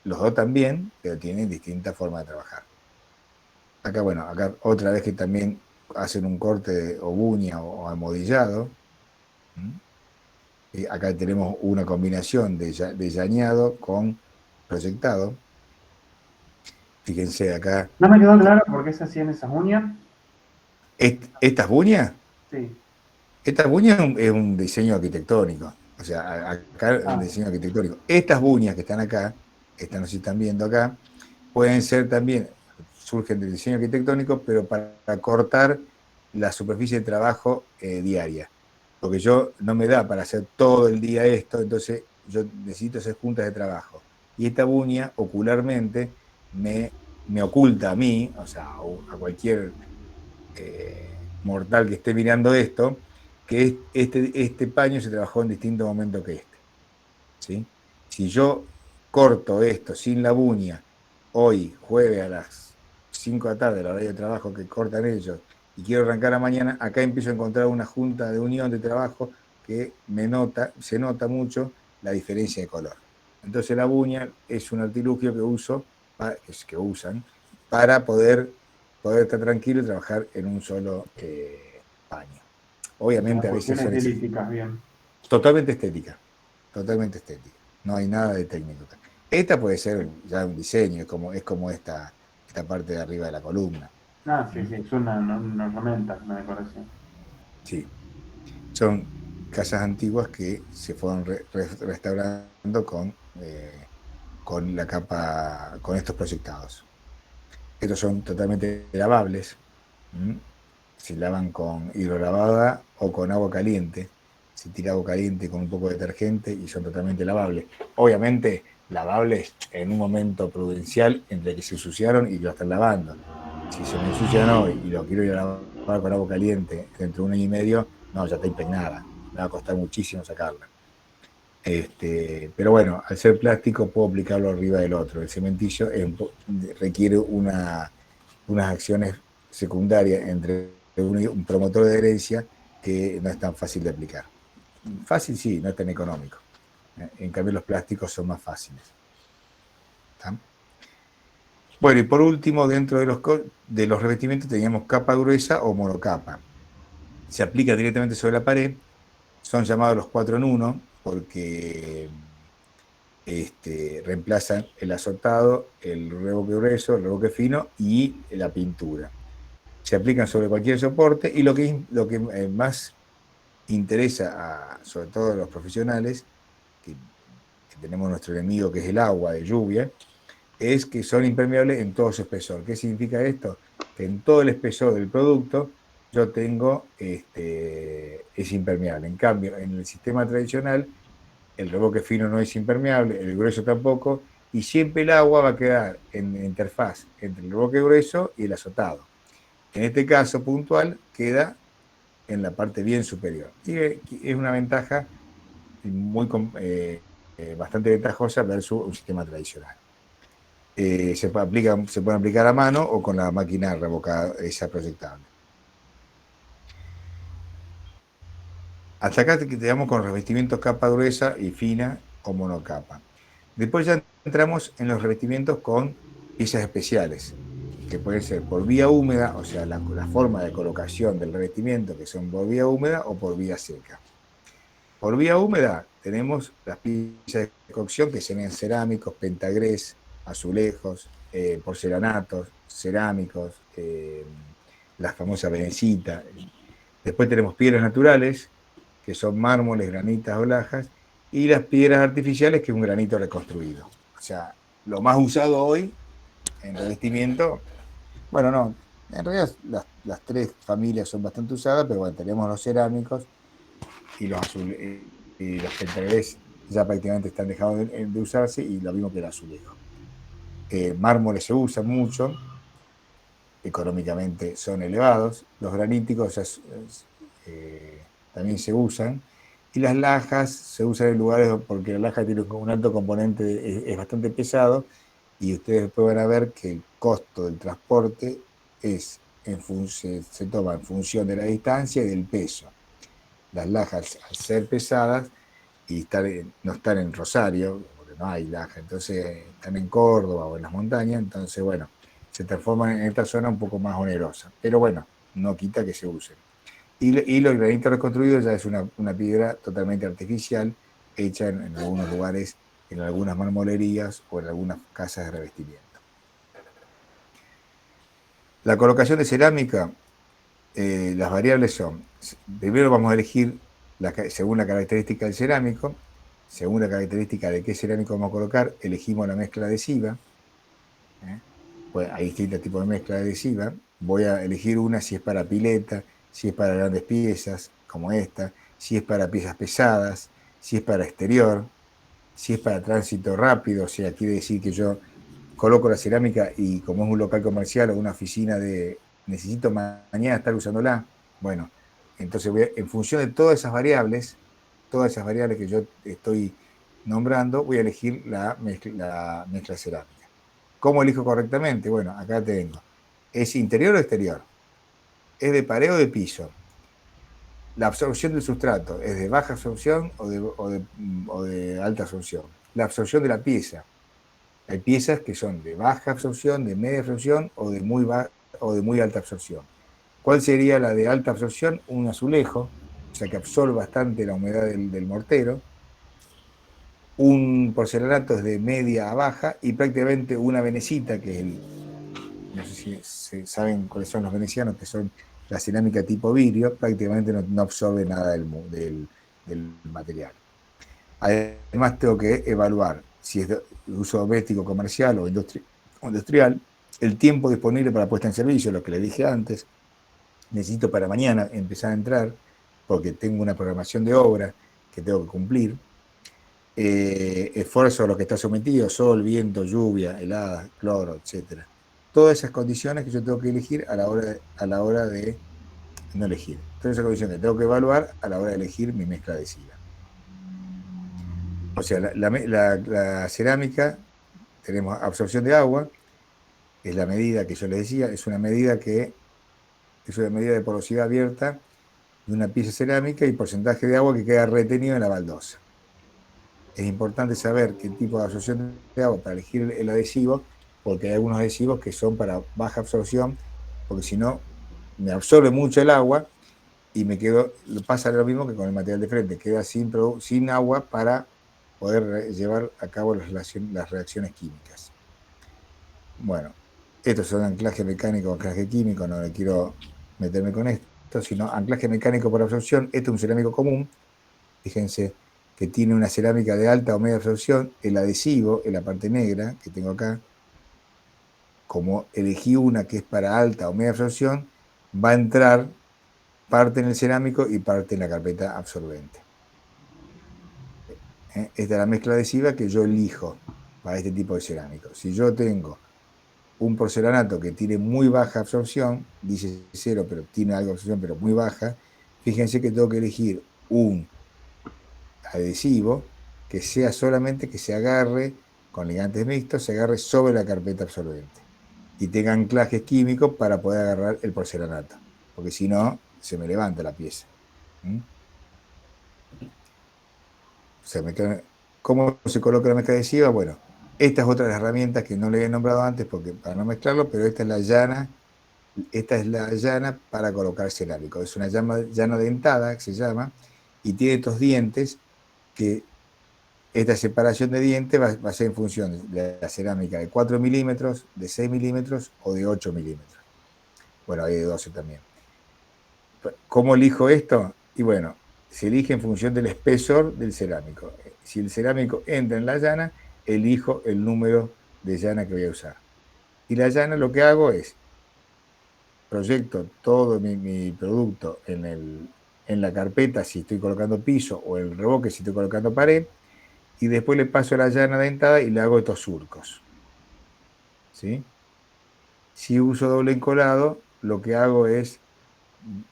Los dos también, pero tienen distinta forma de trabajar. Acá, bueno, acá otra vez que también hacen un corte o buña o almohadillado. Acá tenemos una combinación de llaneado con proyectado. Fíjense acá. No me quedó claro por qué se hacían esas uñas. ¿Estas buñas? Sí. Estas buñas es un diseño arquitectónico. O sea, acá es un diseño arquitectónico. Estas buñas que están acá, estas no se están viendo acá, pueden ser también, surgen del diseño arquitectónico, pero para cortar la superficie de trabajo diaria. Porque yo no me da para hacer todo el día esto, entonces yo necesito hacer juntas de trabajo. Y esta buña, ocularmente, me oculta a mí, o sea, a cualquier mortal que esté mirando esto, que este paño se trabajó en distinto momento que este. ¿Sí? Si yo corto esto sin la buña, hoy, jueves a las 5 de la tarde, la hora de trabajo que cortan ellos, y quiero arrancar a mañana, acá empiezo a encontrar una junta de unión de trabajo que se nota mucho la diferencia de color. Entonces la buña es un artilugio que usan para poder estar tranquilo y trabajar en un solo paño. Obviamente a veces son estilísticas, bien. totalmente estética, no hay nada de técnico. Esta puede ser ya un diseño, es como esta parte de arriba de la columna. Ah, sí, es una herramienta, una decoración. Sí, son casas antiguas que se fueron restaurando con la capa, con estos proyectados. Estos son totalmente lavables, se lavan con hidrolavada o con agua caliente, se tira agua caliente con un poco de detergente y son totalmente lavables. Obviamente lavables en un momento prudencial entre que se ensuciaron y lo están lavando. Si se me ensucian hoy y lo quiero ir a lavar con agua caliente dentro de 1 año y medio, no, ya está impregnada, me va a costar muchísimo sacarla. Pero bueno, al ser plástico puedo aplicarlo arriba del otro. El cementillo requiere unas acciones secundarias entre un promotor de herencia que no es tan fácil de aplicar. Fácil sí, no es tan económico. En cambio los plásticos son más fáciles. ¿Está? Bueno, y por último, dentro de los revestimientos teníamos capa gruesa o monocapa. Se aplica directamente sobre la pared, son llamados los 4 en 1 porque reemplazan el azotado, el revoque grueso, el revoque fino y la pintura. Se aplican sobre cualquier soporte y lo que más interesa sobre todo a los profesionales, que tenemos nuestro enemigo que es el agua de lluvia, es que son impermeables en todo su espesor. ¿Qué significa esto? Que en todo el espesor del producto yo tengo es impermeable. En cambio, en el sistema tradicional, el revoque fino no es impermeable, el grueso tampoco, y siempre el agua va a quedar en interfaz entre el revoque grueso y el azotado. En este caso puntual queda en la parte bien superior. Y es una ventaja bastante ventajosa versus un sistema tradicional. Se puede aplicar a mano o con la máquina revocada, esa proyectable. Hasta acá quedamos con revestimientos capa gruesa y fina o monocapa. Después ya entramos en los revestimientos con piezas especiales. que pueden ser por vía húmeda, o sea, la forma de colocación del revestimiento, que son por vía húmeda o por vía seca. Por vía húmeda tenemos las piezas de cocción, que serían cerámicos, pentagrés, azulejos, porcelanatos, cerámicos, la famosa venecita. Después tenemos piedras naturales, que son mármoles, granitas o lajas, y las piedras artificiales, que es un granito reconstruido. O sea, lo más usado hoy en revestimiento, bueno, no, en realidad las tres familias son bastante usadas, pero bueno, tenemos los cerámicos y los azules y los pentagrés ya prácticamente están dejados de usarse, y lo mismo que el azulejo. Mármoles se usan mucho, económicamente son elevados, los graníticos también se usan, y las lajas se usan en lugares porque la laja tiene un alto componente, es bastante pesado, y ustedes después van a ver que el costo del transporte se toma en función de la distancia y del peso. Las lajas, al ser pesadas y no están en Rosario, porque no hay laja, entonces están en Córdoba o en las montañas, entonces bueno, se transforman en esta zona un poco más onerosa, pero bueno, no quita que se usen. Y los granitos reconstruidos ya es una piedra totalmente artificial, hecha en algunos lugares, en algunas marmolerías o en algunas casas de revestimiento. La colocación de cerámica, las variables son, primero vamos a elegir según la característica del cerámico, según la característica de qué cerámico vamos a colocar, elegimos la mezcla adhesiva. Pues hay distintos tipos de mezcla adhesiva. Voy a elegir una si es para pileta, si es para grandes piezas, como esta, si es para piezas pesadas, si es para exterior, si es para tránsito rápido, o sea, quiere decir que yo coloco la cerámica y como es un local comercial o una oficina necesito mañana estar usándola, bueno, entonces en función de todas esas variables que yo estoy nombrando, voy a elegir la mezcla cerámica. ¿Cómo elijo correctamente? Bueno, acá tengo. ¿Es interior o exterior? ¿Es de pared o de piso? La absorción del sustrato, ¿es de baja absorción o de alta absorción? La absorción de la pieza. Hay piezas que son de baja absorción, de media absorción o de muy alta absorción. ¿Cuál sería la de alta absorción? Un azulejo, o sea que absorbe bastante la humedad del mortero. Un porcelanato es de media a baja, y prácticamente una venecita, que es no sé si saben cuáles son los venecianos, que son la cerámica tipo vidrio, prácticamente no absorbe nada del material. Además tengo que evaluar si es de uso doméstico, comercial o industrial, el tiempo disponible para puesta en servicio, lo que le dije antes. Necesito para mañana empezar a entrar porque tengo una programación de obra que tengo que cumplir. Esfuerzo a lo que está sometido, sol, viento, lluvia, helada, cloro, etc. Todas esas condiciones que yo tengo que elegir a la hora de no elegir. Todas esas condiciones que tengo que evaluar a la hora de elegir mi mezcla adhesiva. O sea, la cerámica, tenemos absorción de agua, es la medida que yo les decía, es una medida de porosidad abierta de una pieza cerámica y porcentaje de agua que queda retenido en la baldosa. Es importante saber qué tipo de absorción de agua para elegir el adhesivo, porque hay algunos adhesivos que son para baja absorción, porque si no, me absorbe mucho el agua y pasa lo mismo que con el material de frente, queda sin agua para poder llevar a cabo las reacciones químicas. Bueno, estos son anclaje mecánico, anclaje químico, no le quiero meterme con esto, sino anclaje mecánico por absorción. Este es un cerámico común, fíjense que tiene una cerámica de alta o media absorción. El adhesivo, en la parte negra que tengo acá, como elegí una que es para alta o media absorción, va a entrar parte en el cerámico y parte en la carpeta absorbente. Esta es la mezcla adhesiva que yo elijo para este tipo de cerámico. Si yo tengo un porcelanato que tiene muy baja absorción, dice 0, pero tiene algo de absorción, pero muy baja, fíjense que tengo que elegir un adhesivo que sea solamente que se agarre con ligantes mixtos, se agarre sobre la carpeta absorbente y tenga anclajes químicos para poder agarrar el porcelanato, porque si no, se me levanta la pieza. O sea, ¿cómo se coloca la mezcla adhesiva? Bueno, Esta es otra de las herramientas que no le he nombrado antes porque, para no mezclarlo, pero esta es la llana para colocar cerámico. Es una llana dentada, que se llama, y tiene estos dientes que esta separación de dientes va a ser en función de la cerámica de 4 milímetros, de 6 milímetros o de 8 milímetros. Bueno, hay de 12 también. ¿Cómo elijo esto? Y bueno, se elige en función del espesor del cerámico. Si el cerámico entra en la llana, elijo el número de llana que voy a usar. Y la llana lo que hago es, proyecto todo mi producto en la carpeta si estoy colocando piso o el revoque si estoy colocando pared, y después le paso la llana dentada y le hago estos surcos. ¿Sí? Si uso doble encolado, lo que hago es,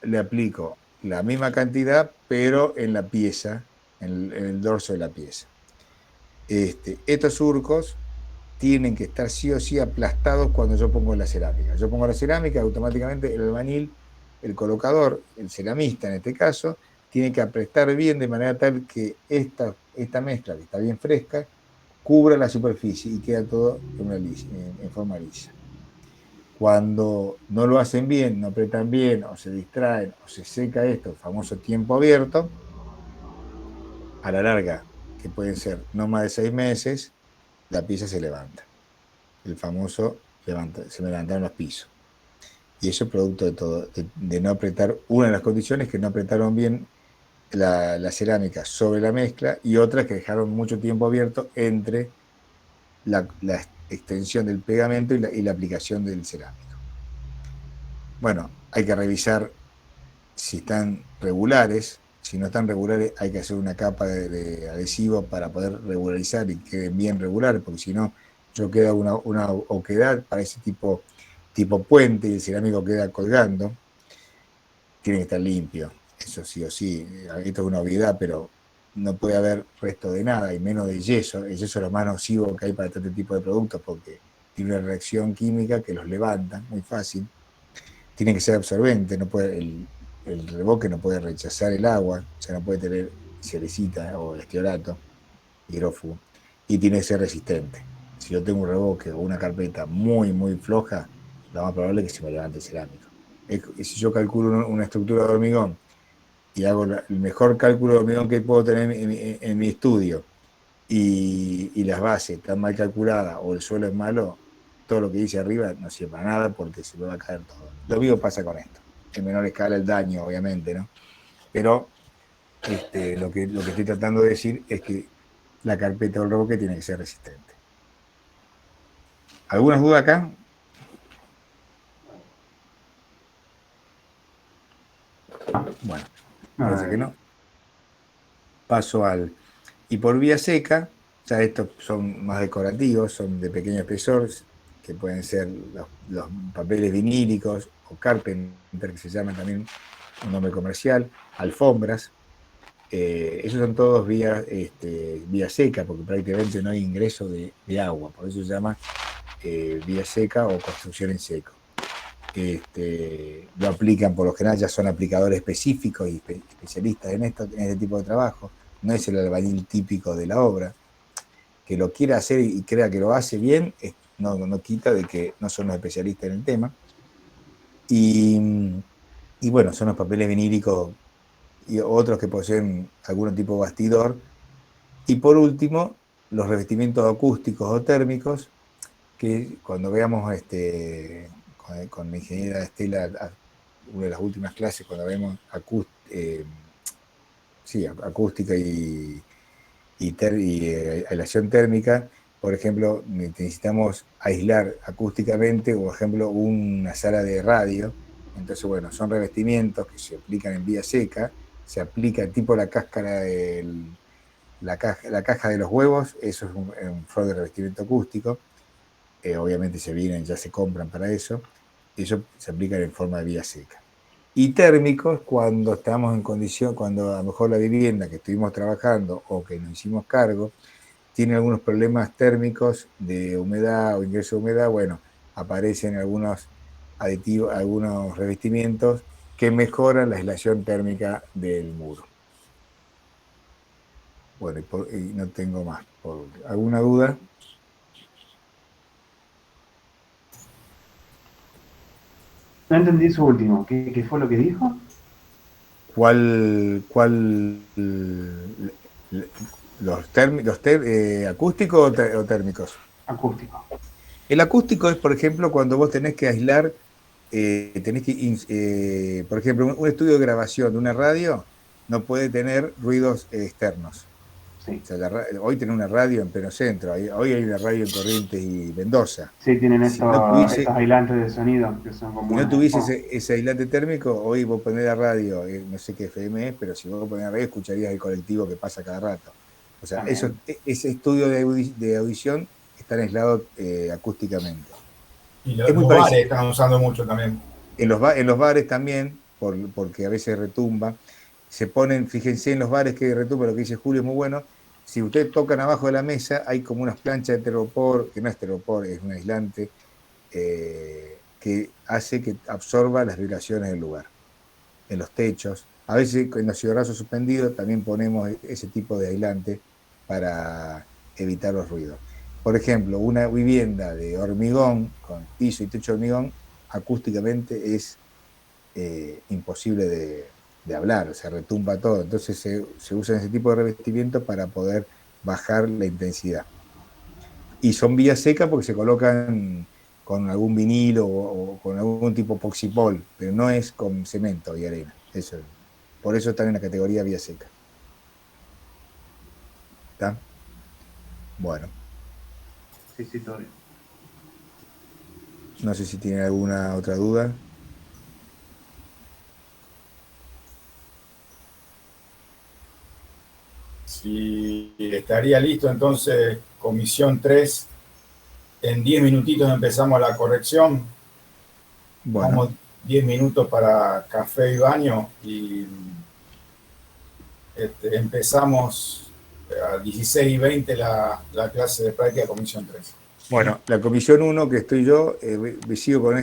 le aplico la misma cantidad, pero en la pieza, en el dorso de la pieza. Estos surcos tienen que estar sí o sí aplastados cuando yo pongo la cerámica. Yo pongo la cerámica, automáticamente el albañil, el colocador, el ceramista en este caso, tiene que aplastar bien de manera tal que esta mezcla, que está bien fresca, cubra la superficie y queda todo en forma lisa. Cuando no lo hacen bien, no apretan bien, o se distraen, o se seca esto, el famoso tiempo abierto, a la larga, que pueden ser no más de 6 meses, la pieza se levanta. El famoso se me levantaron los pisos. Y eso es producto de todo, de no apretar. Una de las condiciones es que no apretaron bien la cerámica sobre la mezcla, y otras que dejaron mucho tiempo abierto entre la extensión del pegamento y la aplicación del cerámico. Bueno, hay que revisar si están regulares. Si no están regulares, hay que hacer una capa de adhesivo para poder regularizar y queden bien regulares, porque si no, yo queda una oquedad para ese tipo puente y el cerámico queda colgando. Tiene que estar limpio, eso sí o sí. Esto es una obviedad, pero no puede haber resto de nada, y menos de yeso. El yeso es lo más nocivo que hay para este tipo de productos, porque tiene una reacción química que los levanta muy fácil. Tiene que ser absorbente, no puede, el revoque no puede rechazar el agua, o sea, no puede tener cerecita o estearato, hidrófugo, y tiene que ser resistente. Si yo tengo un revoque o una carpeta muy, muy floja, lo más probable es que se me levante el cerámico. Si yo calculo una estructura de hormigón y hago el mejor cálculo de hormigón que puedo tener en mi estudio, y las bases están mal calculadas o el suelo es malo, todo lo que dice arriba no sirve para nada porque se me va a caer todo. Lo mismo pasa con esto. En menor escala el daño, obviamente, ¿no? Pero lo que estoy tratando de decir es que la carpeta o el revoque tiene que ser resistente. ¿Algunas dudas acá? Bueno, parece que no. Paso al... Y por vía seca, ya estos son más decorativos, son de pequeño espesor, que pueden ser los papeles vinílicos o carpenter, que se llaman también un nombre comercial, alfombras. Esos son todos vía seca, porque prácticamente no hay ingreso de agua, por eso se llama vía seca o construcción en seco. Lo aplican, por lo general ya son aplicadores específicos y especialistas en este tipo de trabajo. No es el albañil típico de la obra. Que lo quiera hacer y crea que lo hace bien, no quita de que no son los especialistas en el tema. Y bueno, son los papeles vinílicos y otros que poseen algún tipo de bastidor. Y por último, los revestimientos acústicos o térmicos, que cuando veamos con la ingeniera Estela, una de las últimas clases, cuando vemos acústica y aislación térmica, por ejemplo, necesitamos aislar acústicamente, por ejemplo, una sala de radio. Entonces, bueno, son revestimientos que se aplican en vía seca, se aplica tipo la cáscara la caja de los huevos, eso es un flor de revestimiento acústico. Obviamente ya se compran para eso. Eso se aplica en forma de vía seca. Y térmicos cuando estamos en condición, cuando a lo mejor la vivienda que estuvimos trabajando o que nos hicimos cargo tiene algunos problemas térmicos de humedad o ingreso de humedad, bueno, aparecen algunos aditivos, algunos revestimientos que mejoran la aislación térmica del muro. Bueno, y no tengo más. ¿Alguna duda? No entendí eso último. ¿Qué fue lo que dijo? ¿Cuál acústicos o térmicos? Acústico. El acústico es, por ejemplo, cuando vos tenés que aislar, por ejemplo, un estudio de grabación de una radio no puede tener ruidos externos. Sí. O sea, hoy tenés una radio en pleno centro, hoy hay una radio en Corrientes y Mendoza. Sí, tienen Si no tuviese, estos aislantes de sonido que son si comunes. no tuviese ese aislante térmico, hoy vos ponés la radio, no sé qué FM es, pero si vos ponés la radio escucharías el colectivo que pasa cada rato. O sea, ese estudio de audición está aislado acústicamente. Y Es muy los parecido. bares están usando mucho también. En los bares también, porque a veces retumba. Se ponen, fíjense en los bares que retumba, lo que dice Julio es muy bueno. Si ustedes tocan abajo de la mesa, hay como unas planchas de termopor, que no es termopor, es un aislante, que hace que absorba las vibraciones del lugar. En los techos. A veces en los cigarrazos suspendidos también ponemos ese tipo de aislante para evitar los ruidos. Por ejemplo, una vivienda de hormigón, con piso y techo de hormigón, acústicamente es imposible de hablar, o sea, retumba todo. Entonces se usa ese tipo de revestimiento para poder bajar la intensidad. Y son vías secas porque se colocan con algún vinilo o con algún tipo poxipol, pero no es con cemento y arena. Por eso están en la categoría vía seca. ¿Está? Bueno. Sí, sí, todo bien. No sé si tienen alguna otra duda. Si estaría listo, entonces, comisión 3, en 10 minutitos empezamos la corrección. Bueno. Vamos 10 minutos para café y baño y empezamos a 16:20 la clase de práctica de comisión 3. Bueno, la comisión 1, que estoy yo, sigo con